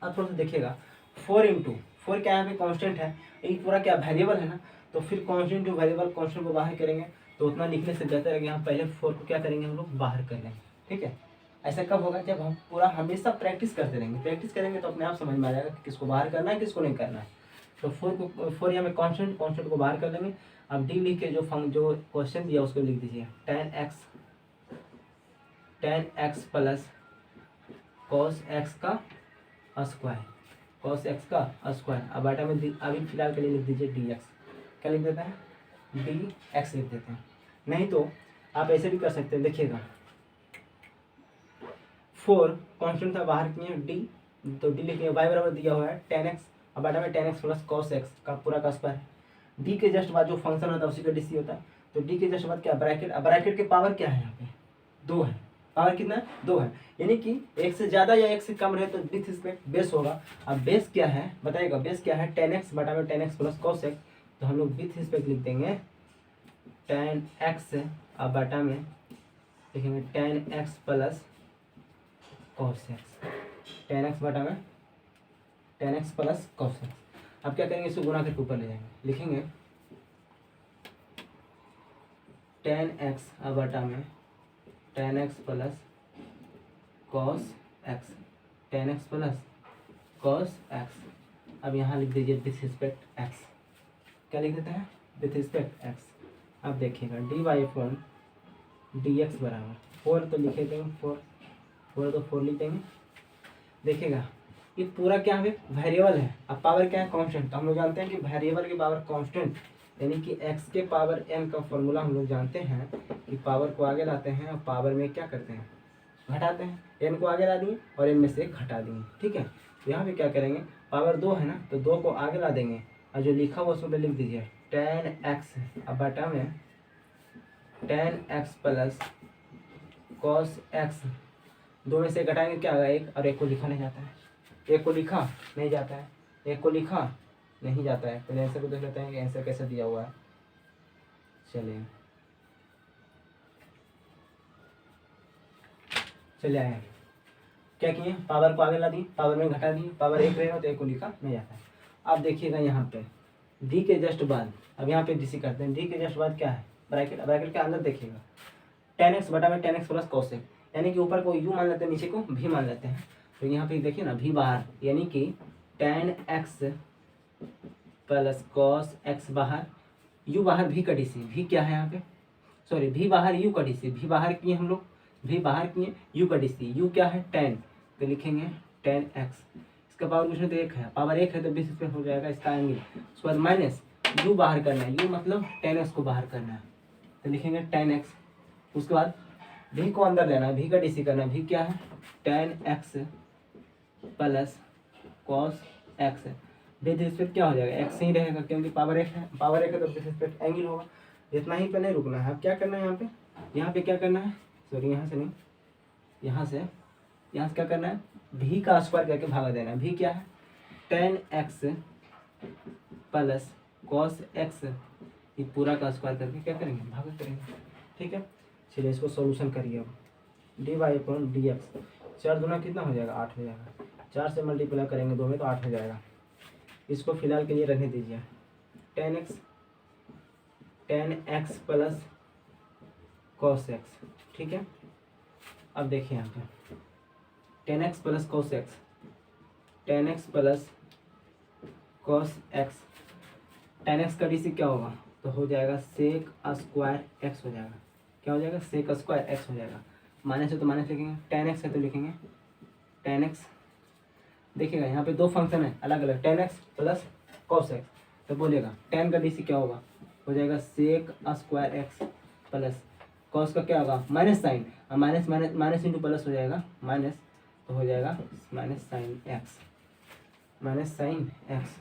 अब थोड़ा सा देखिएगा 4 क्या यहाँ पे कांस्टेंट है, ये पूरा क्या वेरिएबल है ना, तो फिर कांस्टेंट जो वेरिएबल कांस्टेंट को बाहर करेंगे तो उतना लिखने से बेहतर है कि यहाँ पहले 4 को क्या करेंगे हम लोग बाहर कर लेंगे, ठीक है। ऐसा कब होगा, जब हम पूरा हमेशा प्रैक्टिस करते रहेंगे, प्रैक्टिस करेंगे तो अपने आप समझ में आ जाएगा कि किसको बाहर करना है किसको नहीं करना है। तो 4 यहाँ पे कांस्टेंट को बाहर कर लेंगे। अब डी लिख के जो क्वेश्चन दिया उसको लिख दीजिए, tan x plus cos x का स्क्वायर, cos x का स्क्वायर, अब बटा में अभी फिलहाल के लिए लिख दीजिए dx, क्या लिख देते हैं dx लिख देते हैं, नहीं तो आप ऐसे भी कर सकते हैं, देखिएगा 4 कांस्टेंट था बाहर किए d, तो d लिखिए y बराबर दिया हुआ है tan x, अब बटा में tan x plus cos x का पूरा का स्क्वायर, d के जस्ट बाद जो फंक्शन होता है उसी का डीसी होता है, तो d के जस्ट बाद क्या ब्रैकेट, अब ब्रैकेट के पावर क्या है यहाँ पे 2 है, पावर कितना है 2 है, यानी कि एक से ज़्यादा या एक से कम रहे तो विथ रिस्पेक्ट बेस होगा। अब बेस क्या है बताइएगा, बेस क्या है tan x बटा में tan x plus cos x, तो हम लोग विथ रिस्पेक्ट लिख देंगे tan x, अब बटा में लिखेंगे tan x plus cos x, tan x बटा में tan x plus cos x। अब क्या करेंगे, इसको गुना करके ऊपर ले जाएंगे, लिखेंगे tan x अब बटा में tan x plus cos x, tan x plus cos x, अब यहाँ लिख दीजिए विथ रिस्पेक्ट x, क्या लिख देते हैं विथ रिस्पेक्ट एक्स। अब देखिएगा d Y upon D x बराबर 4 तो लिखे देंगे 4, 4 तो 4 लिख देंगे। देखिएगा ये पूरा क्या है वेरिएबल है, अब पावर क्या है कांस्टेंट। तो हम लोग जानते हैं कि वेरिएबल की पावर कांस्टेंट यानी कि x के पावर n का फॉर्मूला हम लोग जानते हैं कि पावर को आगे लाते हैं और पावर में क्या करते हैं घटाते हैं। n को आगे ला दिए और n में से घटा दिए, ठीक है। तो यहाँ पे क्या करेंगे पावर 2 है ना, तो 2 को आगे ला देंगे और जो लिखा हुआ उसमें लिख दीजिए 10x। अब बटा में 10x प्लस कॉस x, 2 में से घटाएंगे क्या आएगा 1, और 1 को लिखा नहीं जाता है, 1 को लिखा नहीं जाता है, 1 को लिखा नहीं जाता है। पहले आंसर को देख लेते हैं कि आंसर कैसे दिया हुआ है। चलिए आए क्या किए पावर को आगे ला दी, पावर में घटा दी, पावर 1 रहेगा तो 1 को लिखा नहीं जाता है। अब देखिएगा यहाँ पे डी के जस्ट बाद, अब यहाँ पे डीसी करते हैं, डी के जस्ट बाद क्या है ब्रैकेट, ब्रैकेट के अंदर देखिएगा 10x बटा में 10x प्लस कॉस एक्स, यानी कि ऊपर को u मान लेते हैं नीचे को v मान लेते हैं। तो यहाँ पे देखिए ना v बाहर यानी कि 10x प्लस कॉस एक्स बाहर, u बाहर v का डीसी, v क्या है यहाँ पे सॉरी v बाहर u का डीसी, v बाहर किए हम लोग, v बाहर किए u का डीसी, u क्या है 10, तो लिखेंगे 10x, इसका पावर कुछ नहीं तो 1 है, पावर 1 है तो 20 पे हो जाएगा इसका एंगल। उसके बाद माइनस u बाहर करना है, u मतलब 10x को बाहर करना है तो लिखेंगे 10x। उसके बाद v को अंदर लेना है, v का डीसी करना है, v क्या है 10x plus cos x, with respect क्या हो जाएगा x ही रहेगा क्योंकि पावर 1 है, पावर 1 है तो विद रिस्पेक्ट एंगल होगा। इतना ही पे नहीं रुकना है, अब क्या करना है यहाँ पे क्या करना है सॉरी यहाँ से नहीं, यहाँ से क्या करना है v का स्क्वायर करके भागा देना है। v क्या है 10x प्लस कॉस x, ये पूरा का स्क्वायर करके क्या करेंगे भागा करेंगे, ठीक है। चलिए इसको सॉल्यूशन करिए। अब d Y upon D x, 4 दूना कितना हो जाएगा 8 हो जाएगा, 4 से मल्टीप्लाई करेंगे 2 में तो 8 हो जाएगा। इसको फिलहाल के लिए रहने दीजिए 10x प्लस कॉस एक्स, ठीक है। अब देखिए यहाँ पे 10x plus cos X, 10x plus cos X, 10x का डीसी क्या होगा तो हो जाएगा सेक स्क्वायर एक्स हो जाएगा, क्या हो जाएगा सेक स्क्वायर एक्स हो जाएगा। माइनस है तो माइनस लिखेंगे, 10x है तो लिखेंगे 10x। देखिएगा यहाँ पे दो फंक्शन है अलग अलग, 10x प्लस कॉस एक्स, तो बोलेगा 10 का डीसी क्या होगा हो जाएगा sec square x plus cos का क्या होगा minus sine, minus minus minus into plus हो जाएगा माइनस, तो हो जाएगा minus sine x, minus sine x.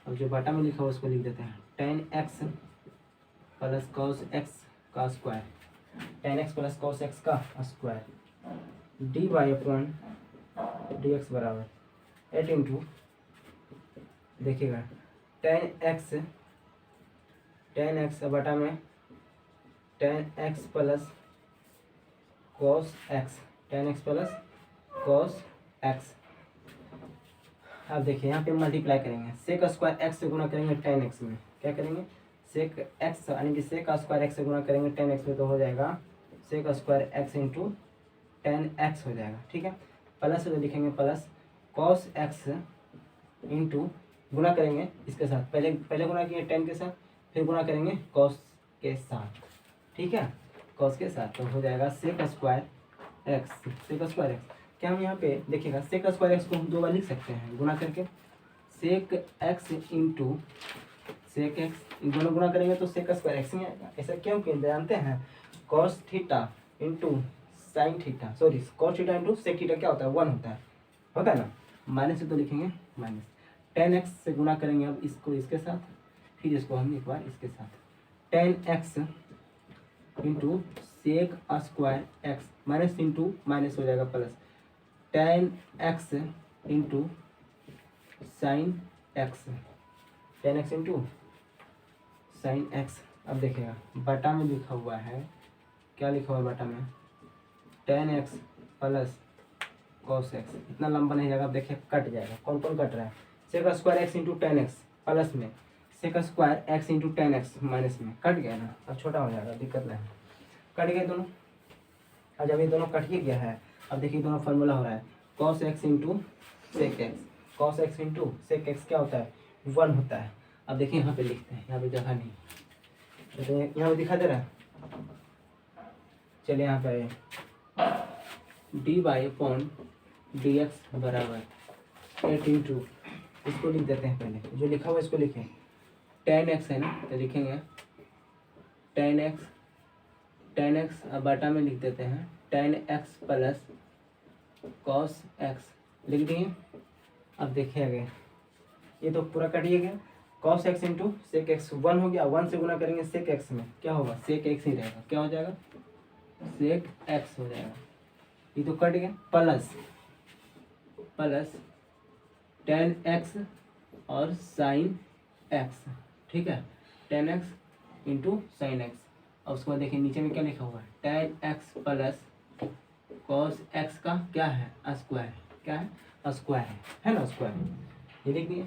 अब जो बटा में लिखा हुआ उसको लिख देते हैं 10x प्लस कॉस एक्स का square, 10x plus cos X का square, D Y upon D x बराबर 8 इंटू देखिएगा 10x बटा में 10x plus cos X, 10x plus cos X. अब देखिए यहाँ पे मल्टीप्लाई करेंगे, सेक स्क्वायर एक्स से गुना करेंगे 10x में, क्या करेंगे सेक एक्स यानी कि सेक स्क्वायर एक्स से गुना करेंगे 10x में तो हो जाएगा sec square X into 10x हो जाएगा, ठीक है। प्लस से तो लिखेंगे प्लस कॉस एक्स इंटू गुना करेंगे इसके साथ, पहले गुना किए 10 के साथ, फिर गुना करेंगे कॉस के साथ, ठीक है कॉस के साथ, तो हो जाएगा sec square x, sec square x. क्या हम यहाँ पे देखिएगा सेक स्क्वायर एक्स को हम 2 बार लिख सकते हैं गुना करके, sec x into sec x, दोनों गुना करेंगे तो सेक स्क्वायर एक्स ही आएगा। ऐसा क्यों कि जानते हैं cos theta into sine theta, sorry cos theta into sec theta क्या होता है 1 होता है ना। माइनस से तो लिखेंगे माइनस, 10x से गुना करेंगे अब इसको इसके साथ, फिर इसको हम एक बार इसके साथ 10x into sec square x, minus into minus हो जाएगा plus 10x into sine x, 10x into sine x. अब देखिएगा बटा में लिखा हुआ है, क्या लिखा हुआ है बटा में 10x प्लस कॉस एक्स, इतना लंबा नहीं जाएगा। अब देखिए कट जाएगा, कौन कौन कट रहा है sec square X into 10x plus में sec square X into 10x minus में, कट गया ना, अब छोटा हो जाएगा दिक्कत नहीं, कट गए दोनों। अब जब ये दोनों कट ही गया है, अब देखिए दोनों फार्मूला हो रहा है cos x into sec x, cos x into sec x क्या होता है 1 होता है। अब देखिए यहाँ पे लिखते हैं, यहाँ पे जगह नहीं, तो यहाँ पे दिखा दे रहा है। चलिए यहाँ पे आइए, dy अपॉन dx बराबर 8 इसको लिख देते हैं। पहले जो लिखा हुआ है इसको लिखें, tan x है ना, तो लिखेंगे tan x अब बटा में लिख देते हैं tan x plus cos x लिख दिए। अब देखिए आगे, ये तो पूरा कटिए गया, cos x into sec x 1 हो गया, 1 से गुना करेंगे सेक एक्स में, क्या होगा सेक एक्स ही रहेगा, क्या हो जाएगा सेक एक्स हो जाएगा। ये तो कट गया, प्लस tan x और साइन x, ठीक है, tan x into sine x. और उसके बाद देखिए नीचे में क्या लिखा हुआ है, tan x plus cos x का क्या है स्क्वायर, क्या है स्क्वायर है ना, स्क्वायर, ये लिख दिए।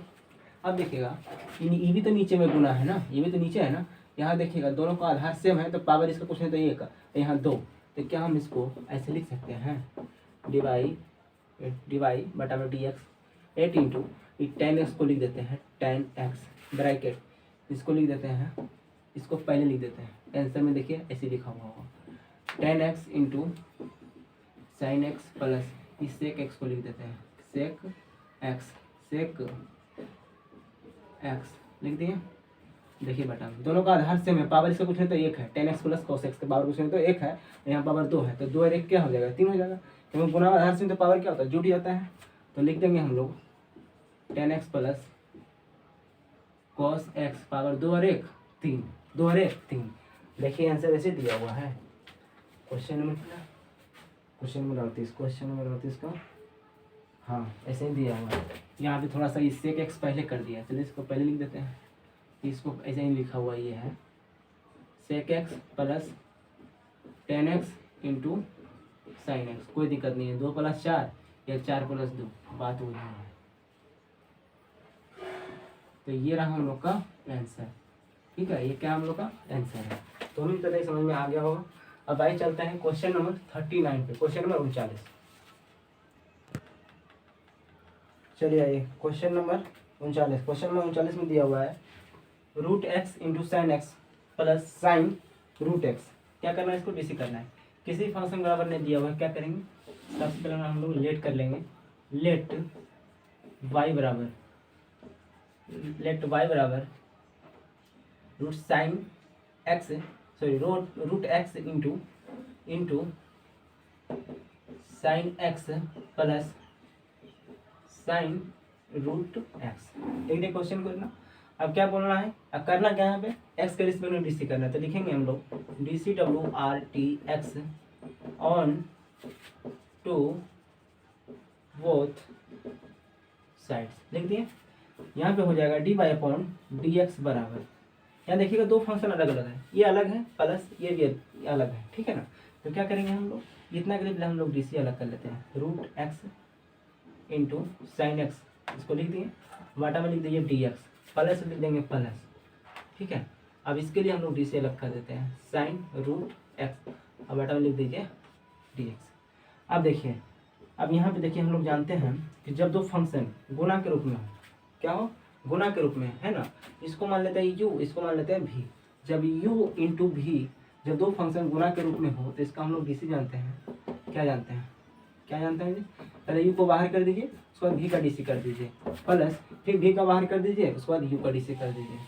अब देखिएगा ये भी तो नीचे में गुना है ना, ये भी तो नीचे है ना, यहाँ देखिएगा दोनों का आधार सेम है, तो पावर इसका कुछ नहीं तो ये का, तो यहाँ 2, तो क्या हम इसको ऐसे लिख सकते हैं डिवाई बटा में d x 8 into tan x को लिख देते हैं tan x ब्रैकेट, इसको लिख देते हैं, इसको पहले लिख देते हैं, आंसर में देखिए ऐसे लिखा हुआ होगा tan x into sine x plus इस सेक एक्स को लिख देते हैं सेक एक्स लिख दिए। देखिए बटा में दोनों का आधार सेम है, पावर इसका कुछ नहीं तो 1 है, tan x plus cos x का पावर कुछ नहीं तो 1 है, यहाँ पावर 2 है, तो 2 और 1 क्या हो जाएगा 3 हो जाएगा, क्योंकि गुना आधार से तो पावर क्या होता है जुट जाता है। तो लिख देंगे हम लोग tan x plus cos x power 2 और 1 3, 2 और 1 3। देखिए आंसर ऐसे दिया हुआ है क्वेश्चन नंबर 38 का, हाँ ऐसे ही दिया हुआ है। यहाँ पे थोड़ा सा इससे एक्स पहले कर दिया, चलिए इसको पहले लिख देते हैं, इसको ऐसे ही लिखा हुआ ये है sec x plus tan x into sine x, कोई दिक्कत नहीं है, 2 + 4 या 4 + 2 बात वही है। तो ये रहा हम लोग का आंसर, ठीक है, ये क्या हम लोग का आंसर है। तो उम्मीद करते हैं समझ में आ गया होगा। अब आइए चलते हैं क्वेश्चन नंबर 39 पे, क्वेश्चन नंबर 39। चलिए आइए क्वेश्चन नंबर 39 में दिया हुआ है √x into sine x plus sine √x, क्या करना है इसको डीसी करना है। किसी फंक्शन बराबर ने दिया हुआ है, क्या करेंगे सबसे पहले हम लोग लेट कर लेंगे, लेट y बराबर root sine x sorry root x into sine x plus sine √x। एक क्वेश्चन को ना, अब क्या बोलना है, अब करना क्या है यहाँ पे x के रिस्पेक्ट में डीसी करना है, तो लिखेंगे हम लोग dCwRTx on to both sides लिख दिए। यहाँ पे हो जाएगा dy/dx बराबर, यहाँ देखिएगा दो फंक्शन अलग अलग है, ये अलग है प्लस ये भी अलग है, ठीक है ना। तो क्या करेंगे हम लोग इतना के लिए हम लोग डीसी अलग कर लेते हैं, √x इंटू साइन एक्स, इसको लिख दिए, वाटा में लिख दीजिए dx प्लस लिख देंगे प्लस, ठीक है। अब इसके लिए हम लोग डीसी अलग कर देते हैं साइन √x, अब वाटा में लिख दीजिए dx। अब देखिए, अब यहाँ पे देखिए हम लोग जानते हैं कि जब दो फंक्शन गुना के रूप में हो, क्या हो गुना के रूप में है ना, इसको मान लेते हैं u, इसको मान लेते हैं v। जब u इंटू v, जब दो फंक्शन गुना के रूप में हो तो इसका हम लोग डीसी जानते हैं, क्या जानते हैं जी, पहले u को बाहर कर दीजिए, उसके बाद v का डीसी कर दीजिए, प्लस फिर v का बाहर कर दीजिए, उसके बाद u का डीसी कर दीजिए,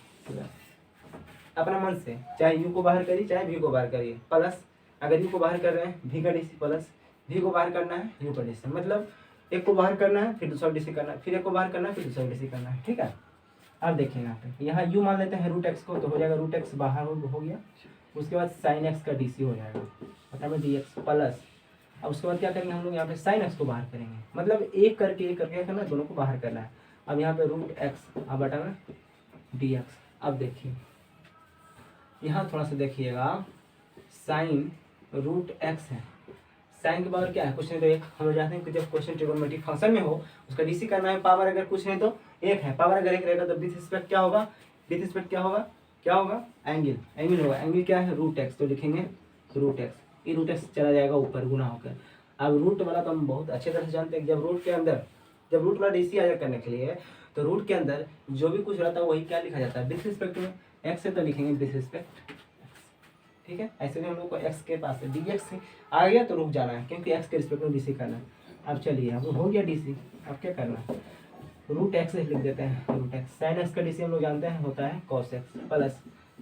अपना मन से, चाहे u को बाहर करिए चाहे v को बाहर करिए, प्लस अगर u को बाहर कर रहे हैं v का डीसी, प्लस v को बाहर करना है u का डीसी, मतलब एक को बाहर करना है फिर दूसरा डीसी करना है, फिर एक को बाहर करना है फिर दूसरा डीसी करना है, ठीक है। अब देखिए यहाँ u मान लेते हैं √x को, तो हो जाएगा √x बाहर हो गया, उसके बाद साइन x का डीसी हो जाएगा, मतलब dx प्लस, अब उसके बाद क्या करेंगे हम लोग यहाँ पे साइन x को बाहर करेंगे, मतलब एक करके करना, दोनों को बाहर करना है। अब यहाँ पे √x अब बटा में dx। अब देखिए यहाँ थोड़ा सा देखिएगा, साइन √x है, साइन के पावर क्या है कुछ नहीं तो एक, हम लोग जानते हैं कि जब क्वेश्चन ट्रिगोनोमेट्रिक फंक्शन में हो उसका डीसी करना है, पावर अगर कुछ नहीं तो एक है, पावर अगर एक रहेगा तो विथ रिस्पेक्ट क्या होगा, एंगल होगा, एंगल क्या है √x, तो लिखेंगे √x, ये √x चला जाएगा ऊपर गुना होकर। अब रूट वाला तो हम बहुत अच्छे तरह से जानते हैं, जब रूट के अंदर जब रूट वाला डीसी आया करने के लिए तो रूट के अंदर जो भी कुछ रहता है वही क्या लिखा जाता है विथ रिस्पेक्ट में एक्स से, तो लिखेंगे विथ रिस्पेक्ट। ठीक है, ऐसे में हम लोग को एक्स के पास डी एक्स आ गया तो रुक जाना है, क्योंकि एक्स के रिस्पेक्ट में डीसी करना है। अब चलिए अब हो गया डीसी, अब क्या करना है, रूट एक्स लिख देते हैं, रूट एक्स। साइन एक्स का डीसी हम लोग जानते हैं होता है cos x, plus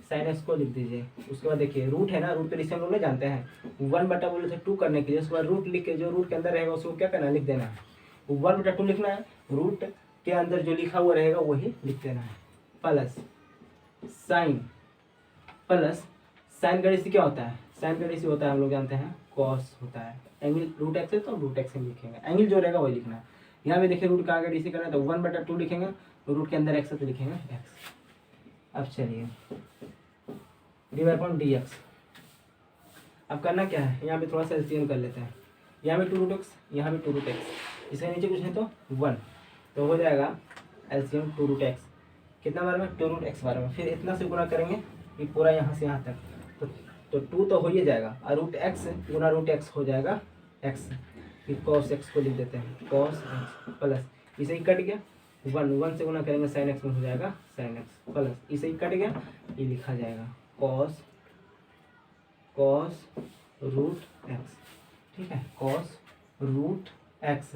sine x को लिख दीजिए। उसके बाद देखिए रूट है ना, रूट का डीसी हम लोग नहीं जानते हैं, 1/, बोले थे 2 करने के लिए। उसके बाद रूट लिख के जो रूट के अंदर रहेगा उसको क्या करना है, लिख देना है, 1/2 लिखना है, रूट के अंदर जो लिखा हुआ रहेगा वही लिख देना है, प्लस साइन, प्लस साइन का डीसी क्या होता है, साइन का डीसी होता है हम लोग जानते हैं कॉस होता है। एंगल रूट एक्स है तो रूट एक्स में लिखेंगे, एंगल जो रहेगा वही लिखना है। यहाँ पे देखिए रूट का आगे डीसी करना है तो 1/2 लिखेंगे, रूट के अंदर एक्स है तो लिखेंगे एक्स। अब चलिए dy/dx। अब करना क्या है, यहाँ पे थोड़ा सा एलसीएम कर लेते हैं, यहाँ पे 2√x, यहाँ पे 2√x, इसके नीचे कुछ नहीं तो 1, तो हो जाएगा एलसीएम 2√x, कितना बार में 2√x बार में, फिर इतना से गुना करेंगे ये पूरा यहाँ से यहाँ तक, तो 2 तो हो ही जाएगा, और रूट एक्स गुना रूट एक्स हो जाएगा x, फिर cos x को लिख देते हैं cos x, प्लस इसे ही कट गया 1 से गुना करेंगे sin x में हो जाएगा sin x, प्लस इसे ही कट गया, ये लिखा जाएगा cos रूट x। ठीक है, cos रूट x।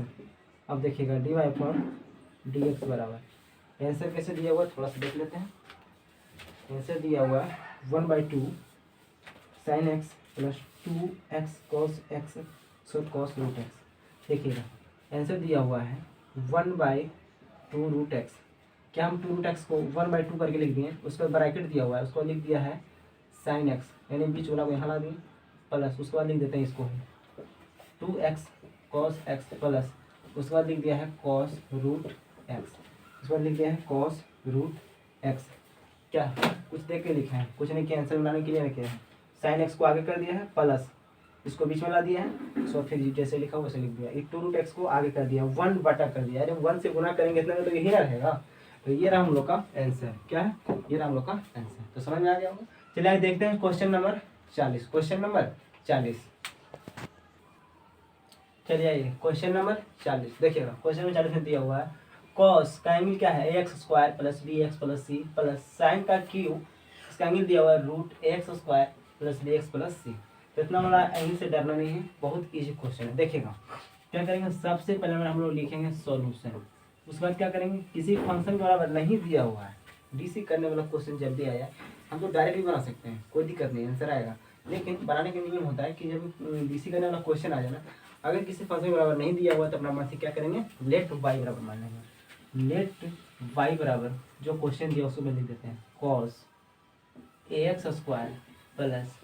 अब देखिएगा dy/dx बराबर, आंसर कैसे दिया हुआ थोड़ा सा देख लेते हैं। आंसर दिया हुआ है 1/2 sin x plus 2x cos x, सो cos रूट x। देखिएगा आंसर दिया हुआ है 1/2 रूट एक्स। क्या हम 2 रूट एक्स को 1/2 करके लिख दिए, उस पर ब्रैकेट दिया हुआ है, उसको लिख दिया है साइन एक्स, यानी बीच वाला को यहाँ ला दिए, प्लस उसके बाद लिख देते हैं इसको 2x cos x, प्लस उसके बाद लिख दिया है cos रूट x, उसके बाद लिख दिया है cos रूट x। क्या कुछ देख के लिखे हैं, कुछ नहीं किया, आंसर बनाने के लिए नहीं किया है। साइन एक्स को आगे कर दिया है, प्लस इसको बीच में ला दिया है, सो फिर जैसे लिखा वैसे लिख दिया, एक 2 रूट एक्स को आगे कर दिया, 1/, कर दिया, अरे 1 से गुना करेंगे इतना में तो यही ना रहेगा। तो ये रहा हम लोग का आंसर, क्या है, ये रहा हम लोग का आंसर। तो समझ में आ गया होगा। चलिए आगे देखते हैं क्वेश्चन नंबर 40, क्वेश्चन नंबर 40। चलिए आइए क्वेश्चन नंबर 40 देखिएगा, क्वेश्चन नंबर 40 में दिया हुआ है कॉस का एंगल क्या है ax² plus bx plus c, plus sine का क्यू, इसका एंगल दिया हुआ है root ax² plus bx plus c। तो इतना बड़ा एंगल से डरना नहीं है, बहुत इजी क्वेश्चन है। देखिएगा क्या करेंगे, सबसे पहले हम लोग लिखेंगे सॉल्यूशन, उसके बाद क्या करेंगे, किसी फंक्शन के बराबर नहीं दिया हुआ है, डीसी करने वाला क्वेश्चन जब भी आया हम तो डायरेक्ट भी बना सकते हैं, कोई दिक्कत नहीं, आंसर आएगा। लेकिन बनाने का नियम होता है कि जब डीसी करने वाला क्वेश्चन आ जाए ना, अगर किसी फंक्शन के बराबर नहीं दिया हुआ तो अपना मन से क्या करेंगे, लेट वाई बराबर मान लेंगे, लेट वाई बराबर जो क्वेश्चन दिया उसको लिख देते हैं cos ax² plus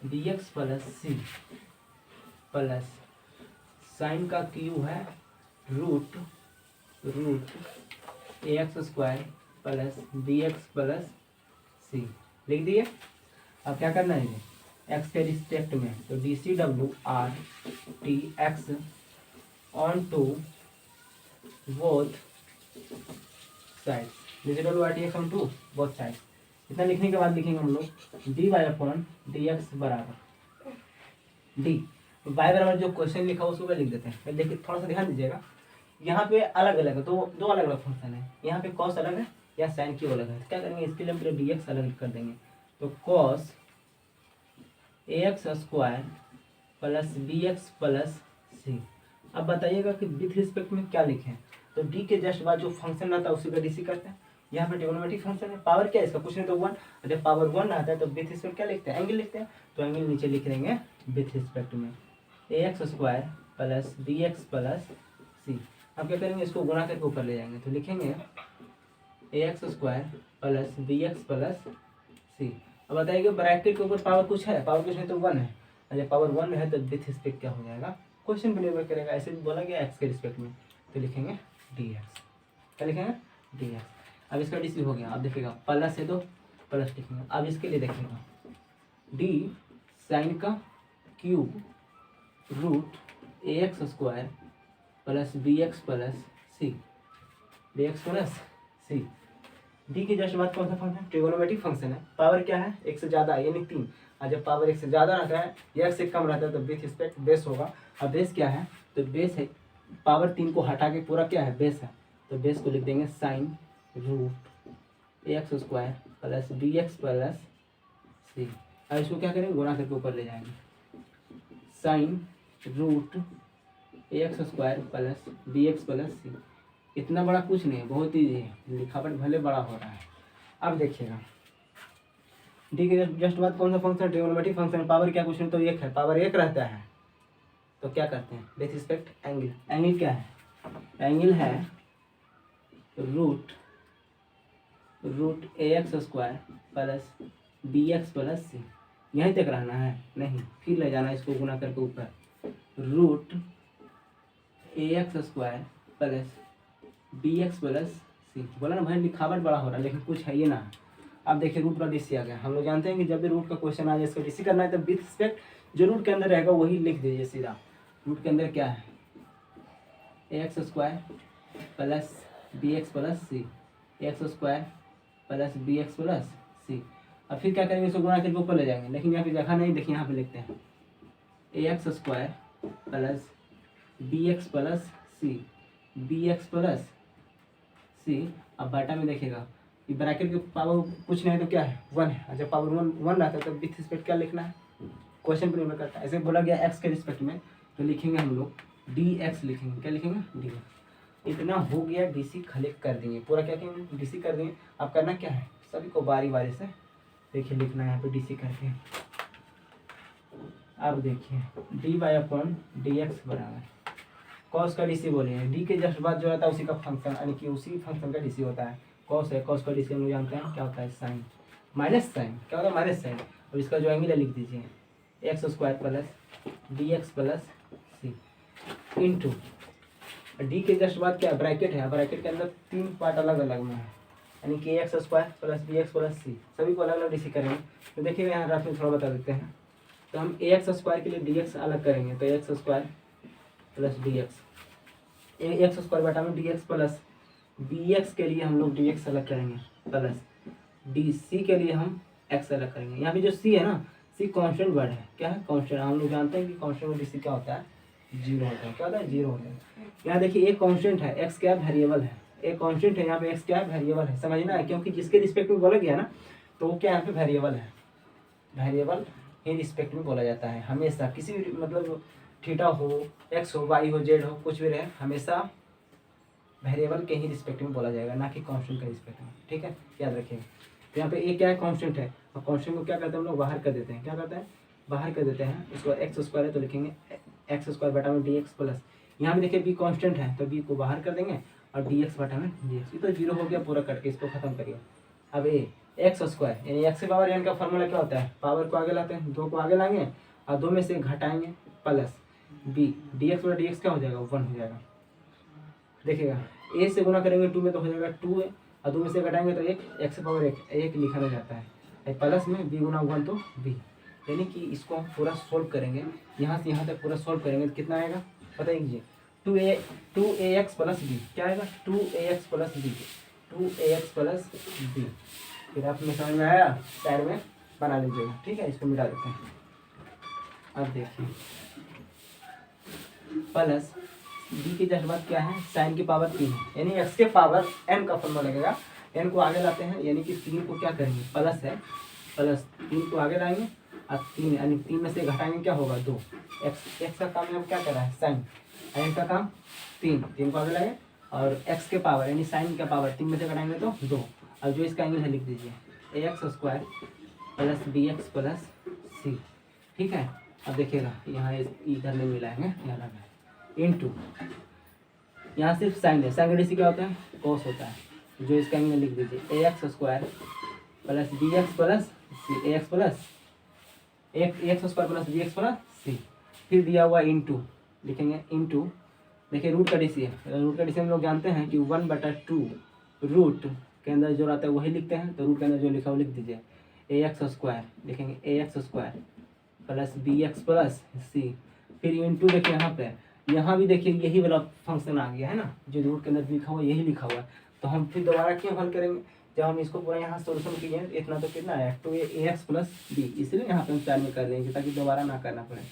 bx plus c, plus sine का क्यू है root ax² plus bx plus c, लिख दिए। अब क्या करना है, एक्स के रिस्पेक्ट में, तो dCw/RT(x) on to both sides, dCw/RT(x) on to both sides. इतना लिखने के बाद लिखेंगे हम लोग dy/dx बराबर डी, वाई बराबर जो क्वेश्चन लिखा उसको लिख देते हैं। देखिए थोड़ा सा ध्यान दीजिएगा, यहाँ पे अलग अलग है, तो दो अलग अलग फंक्शन है, यहाँ पे कॉस अलग है या साइन क्यू अलग है, तो क्या करेंगे इसके लिए हम पहले dx अलग कर देंगे, तो cos ax² plus bx plus c। अब बताइएगा कि विथ रिस्पेक्ट में क्या लिखें, तो d के जस्ट बाद जो फंक्शन रहता है उसी का dc करते हैं। यहाँ पे ट्रिग्नोमेट्रिक फंक्शन है, पावर क्या है इसका, कुछ नहीं तो 1, जब पावर 1 आता है तो विथ रिस्पेक्ट क्या लिखते हैं, एंगल लिखते हैं, तो एंगल नीचे लिख देंगे विथ रिस्पेक्ट में ax² plus bx plus c। अब क्या करेंगे, इसको गुणा करके ऊपर ले जाएंगे, तो लिखेंगे ax² plus bx plus c। अब बताइए ब्रैकेट के ऊपर पावर कुछ है, पावर कुछ नहीं तो 1 है, जब पावर 1 है तो विथ रिस्पेक्ट क्या हो जाएगा, क्वेश्चन पर निर्भर करेगा, ऐसे भी बोला गया एक्स के रिस्पेक्ट में, तो लिखेंगे dx, क्या लिखेंगे dx। अब इसका डीसी हो गया, अब देखिएगा प्लस है तो प्लस लिखेंगे। अब इसके लिए देखिएगा डी साइन का cube root ax² plus bx plus c, bx plus c। D के जस्ट बाद कौन सा फंक्शन, ट्रिगोनोमेट्रिक फंक्शन है, पावर क्या है एक से ज़्यादा यानी 3, और जब पावर एक से ज़्यादा रहता है या एक से कम रहता है तो विथ रिस्पेक्ट बेस होगा। अब बेस क्या है, तो बेस है पावर 3 को हटा के पूरा क्या है बेस है, तो बेस को लिख देंगे sine root A x square plus B x plus C. अब इसको क्या करेंगे, गुणा करके ऊपर ले जाएंगे, sine root A x square plus B x plus C. इतना बड़ा कुछ नहीं है, बहुत ईजी है, लिखावट भले बड़ा हो रहा है। अब देखिएगा डी के जस्ट बाद कौन सा फंक्शन, ट्रिग्नोमेट्रिक फंक्शन, पावर क्या कुछ नहीं तो एक है, पावर एक रहता है। तो क्या करते हैं, विथ रिस्पेक्ट एंगल, एंगल क्या है, एंगल है root A x square plus B x plus C. यहीं तक रहना है, नहीं फिर ले जाना इसको गुना करके ऊपर, root A x square plus B x plus C. बोला ना भाई लिखावट बड़ा हो रहा है, लेकिन कुछ है ये ना। अब देखिए रूट का डीसी आ गया। हम लोग जानते हैं कि जब भी रूट का क्वेश्चन आ जाए इसका डीसी करना है तो विथ रिस्पेक्ट जो रूट के अंदर रहेगा वही लिख दीजिए सीधा। रूट के अंदर क्या है, A x square plus B x plus C, X square plus B x plus C. अब फिर क्या करेंगे, इसको गुणा करके ऊपर ले जाएंगे, लेकिन यहाँ पे जगह नहीं, देखिए यहाँ पे लिखते हैं A x square plus B x plus C, B x plus C. अब बाटा में देखिएगा ये ब्रैकेट के पावर कुछ नहीं है तो क्या है, 1 है। जब पावर 1 रहता है तो विथ रिस्पेक्ट क्या लिखना है, क्वेश्चन पर निर्भर करता है। ऐसे बोला गया एक्स के रिस्पेक्ट में तो लिखेंगे हम लोग डी एक्स लिखेंगे, क्या लिखेंगे, डी। इतना हो गया, डीसी कलेक्ट कर देंगे पूरा, क्या कहेंगे, डीसी कर देंगे। अब करना क्या है, सभी को बारी बारी से देखिए लिखना है यहाँ पे डीसी करके। अब देखिए D by upon D x बराबर कॉस का डीसी बोले, डी के जस्ट बाद जो रहता है उसी का फंक्शन, यानी कि उसी फंक्शन का डीसी होता है। कॉस है, कॉस का डीसी हम लोग जानते हैं क्या होता है, साइन माइनस साइन, क्या होता है, माइनस साइन। और इसका जो एंगल है लिख दीजिए X square plus D x plus सी इंटू डी के जस्ट बाद क्या ब्रैकेट है, ब्रैकेट के अंदर 3 पार्ट अलग अलग में है, यानी कि X square plus B x plus C, सभी को अलग अलग डीसी करेंगे। तो देखिए यहाँ रफ में थोड़ा बता देते हैं। तो हम ए एक्स स्क्वायर के लिए डी एक्स अलग करेंगे, तो x square plus D x, x square बटा में d x plus B x के लिए हम लोग डी एक्स अलग करेंगे प्लस डी सी के लिए हम एक्स अलग करेंगे। यहाँ पे जो सी है ना, सी कांस्टेंट वर्ड है, क्या है, कांस्टेंट। हम लोग जानते हैं कि कांस्टेंट वर्ड सी क्या होता है, 0 होता है। क्या होता है, 0 होता है। यहाँ देखिए एक कांस्टेंट है, एक्स क्या वेरिएबल है, एक कांस्टेंट है यहाँ पे, एक्स क्या है, वेरिएबल है, समझना है। क्योंकि जिसके रिस्पेक्ट में बोला गया ना तो वो क्या यहाँ पे वेरिएबल है, वेरिएबल ही रिस्पेक्ट में बोला जाता है हमेशा। किसी भी मतलब थीटा हो, एक्स हो, वाई हो, जेड हो, कुछ भी रहे, हमेशा वेरिएबल के ही रिस्पेक्ट में बोला जाएगा, ना कि कांस्टेंट के रिस्पेक्ट में, ठीक है, याद रखिएगा। तो यहाँ पे ए क्या है, कांस्टेंट है, और कांस्टेंट को क्या करते हैं हम लोग, बाहर कर देते हैं। क्या करते हैं, बाहर कर देते हैं। इसको एक्स स्क्वायर है तो लिखेंगे एक्स स्क्वायर बटा में डी एक्स प्लस, यहाँ पे देखिए बी कांस्टेंट है तो बी को बाहर कर देंगे और डी एक्स बटा में डी एक्स। ये तो 0 हो गया पूरा कट के, इसको खत्म करिए। अब ए एक्स स्क्वायर यानी एक्स की पावर एन का फॉर्मूला क्या होता है, पावर को आगे लाते हैं, 2 को आगे लाएंगे और 2 में से घटाएंगे प्लस बी, डी एक्स बटा डी एक्स क्या हो जाएगा, 1 हो जाएगा। देखिएगा ए से गुना करेंगे 2 में तो हो जाएगा 2 है, और 2 में से घटाएंगे तो 1, एक्स पावर 1 लिखा रह जाता है, प्लस में बी गुना 1 तो बी। यानी कि इसको हम पूरा सोल्व करेंगे, यहाँ से यहाँ तक पूरा सोल्व करेंगे तो कितना आएगा बताइए, 2ax प्लस बी, क्या आएगा, 2ax plus B, 2ax plus B. फिर आप में समझ में आया, साइड में बना लीजिएगा, ठीक है। इसको मिटा देते हैं। अब देखिए प्लस बी की जस्ट बात क्या है, साइन की पावर 3 है, यानी एक्स के पावर n का फॉर्मूला लगेगा। n को आगे लाते हैं, यानी कि 3 को क्या करेंगे, प्लस है, प्लस 3 को आगे लाएंगे और 3 यानी 3 में से घटाएंगे क्या होगा, 2। एक्स का काम यहाँ क्या कर रहा है, साइन, n का काम 3 को आगे लाएंगे और x के पावर यानी साइन का पावर 3 में से घटाएंगे तो 2। अब जो इसका एंगल है लिख दीजिए X square plus B x plus सी, ठीक है। अब देखिएगा यहाँ इधर में मिलाएंगे, यहाँ लगा इंटू, यहाँ सिर्फ साइन है, साइन का डीसी क्या होता है, कोस होता है। जो इसका एंगल लिख दीजिए X square plus B x plus C, X plus X square plus B x plus सी, फिर दिया हुआ इंटू, लिखेंगे इंटू। देखिए रूट का डीसी है, रूट का डीसी हम लोग जानते हैं कि 1/2 रूट के अंदर जो रहता है वही लिखते हैं, तो रूट के अंदर जो लिखा वो लिख दीजिए ए एक्स स्क्वायर, लिखेंगे a x square plus B x plus सी, फिर इंटू। देखिए यहाँ भी देखिए यही वाला फंक्शन आ गया है ना, जो रूट के अंदर लिखा हुआ यही लिखा हुआ है। तो हम फिर दोबारा क्यों हल करेंगे, जब हम इसको पूरा यहाँ सोल्यूशन किए इतना तो कितना आया 2ax प्लस बी, इसलिए यहाँ पे हम 4 में कर देंगे ताकि दोबारा ना करना पड़े।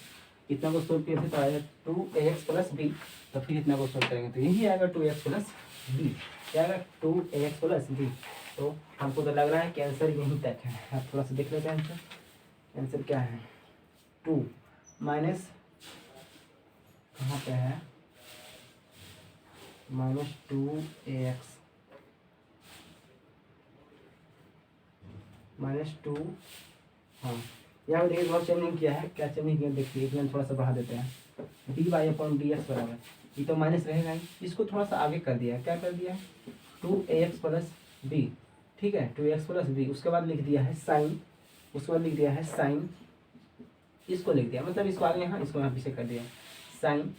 इतना को सोल्व किए थे तो आएगा 2ax प्लस बी, तो फिर इतना को सोल्व करेंगे तो यही आएगा 2x प्लस बी, क्या आएगा 2ax प्लस बी। तो हमको तो लग रहा है कि आंसर यहीं तक है। आप थोड़ा सा देख लेते हैं आंसर। आंसर क्या है 2 माइनस, कहाँ पे है, -2ax -2, हाँ यहाँ पे देखिए बहुत चेंजिंग किया है, क्या चेंजिंग किया देखिए, एक थोड़ा सा बढ़ा देते हैं। dy/dx बराबर, ये तो माइनस रहेगा ही, इसको थोड़ा सा आगे कर दिया है, क्या कर दिया है 2ax प्लस बी, ठीक है 2ax प्लस बी। उसके बाद लिख दिया है साइन, उसके बाद लिख दिया है साइन, इसको लिख दिया मतलब इसको आगे यहाँ, इसको यहाँ पीछे कर दिया, sine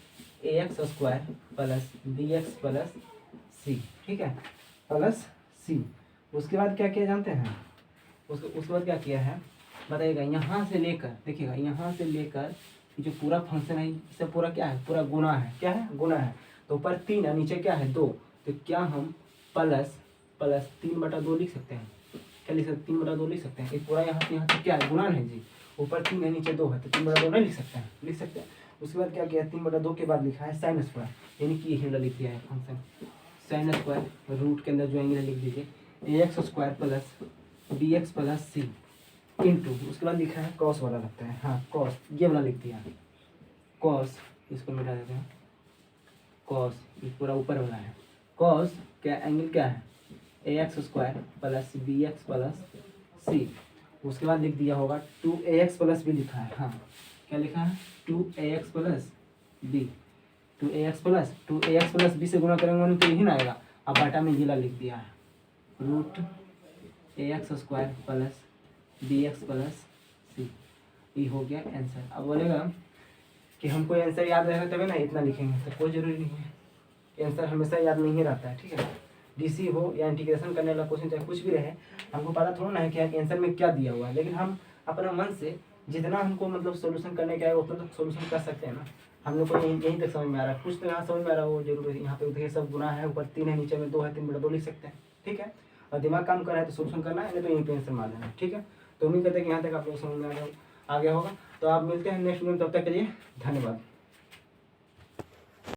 ax square plus bx plus सी, ठीक है प्लस सी। उसके बाद क्या किया जानते हैं, उसके बाद क्या किया है बताइएगा, यहाँ से लेकर देखिएगा, यहाँ से लेकर ये जो पूरा फंक्शन है इससे पूरा क्या है, पूरा गुना है, क्या है गुना है। तो ऊपर 3 है, नीचे क्या है 2, तो क्या हम प्लस 3/2 लिख सकते हैं, क्या लिख सकते हैं 3/2 लिख सकते हैं। एक पूरा यहाँ से यहाँ तक क्या है गुणा है जी, ऊपर 3 है नीचे 2 है, तो 3/2 नहीं लिख सकते हैं, लिख सकते हैं। उसके बाद क्या किया 3/2 के बाद लिखा है साइन स्क्वायर, यानी कि ये लिख दिया है फंक्शन साइन स्क्वायर, रूट के अंदर जो एंगल लिख दीजिए ax square plus bx plus सी इंटू, उसके बाद लिखा है कॉस वाला लगता है, हाँ कॉस, ये वाला लिख दिया कॉस, इसको मिटा देते हैं कॉस, ये पूरा ऊपर वाला है कॉस, क्या एंगल क्या है ax square plus bx plus c. उसके बाद लिख दिया होगा 2ax प्लस बी लिखा है, हाँ क्या लिखा है 2ax plus B, 2ax plus B से गुणा करेंगे तो यही ना आएगा। अब बाटा में जिला लिख दिया है root ax square plus bx plus c, ये हो गया आंसर। अब बोलेगा कि हमको आंसर याद रहेगा तभी ना इतना लिखेंगे, तो कोई ज़रूरी नहीं है, आंसर हमेशा याद नहीं रहता है, ठीक है। डीसी हो या इंटीग्रेशन करने वाला क्वेश्चन चाहे कुछ भी रहे, हमको पता थोड़ा ना है कि आंसर में क्या दिया हुआ है, लेकिन हम अपने मन से जितना हमको मतलब सोल्यूशन करने का है उतना तक सोल्यूशन कर सकते हैं ना। हम लोग को यहीं तक समझ में आ रहा है, कुछ तो यहाँ समझ में आ रहा है वो जरूर है। यहाँ पे देखिए सब गुना है, ऊपर 3 है नीचे में 2 है, 3/2 लिख सकते हैं, ठीक है। और दिमाग काम कर रहा है तो सोल्यूशन करना है, नहीं तो यहीं पे आंसर मार देना है, ठीक है। तो उम्मीद करते हैं कि यहाँ तक आप लोग समझ में आ गया होगा। तो आप मिलते हैं नेक्स्ट वीडियो में, तब तक के लिए धन्यवाद।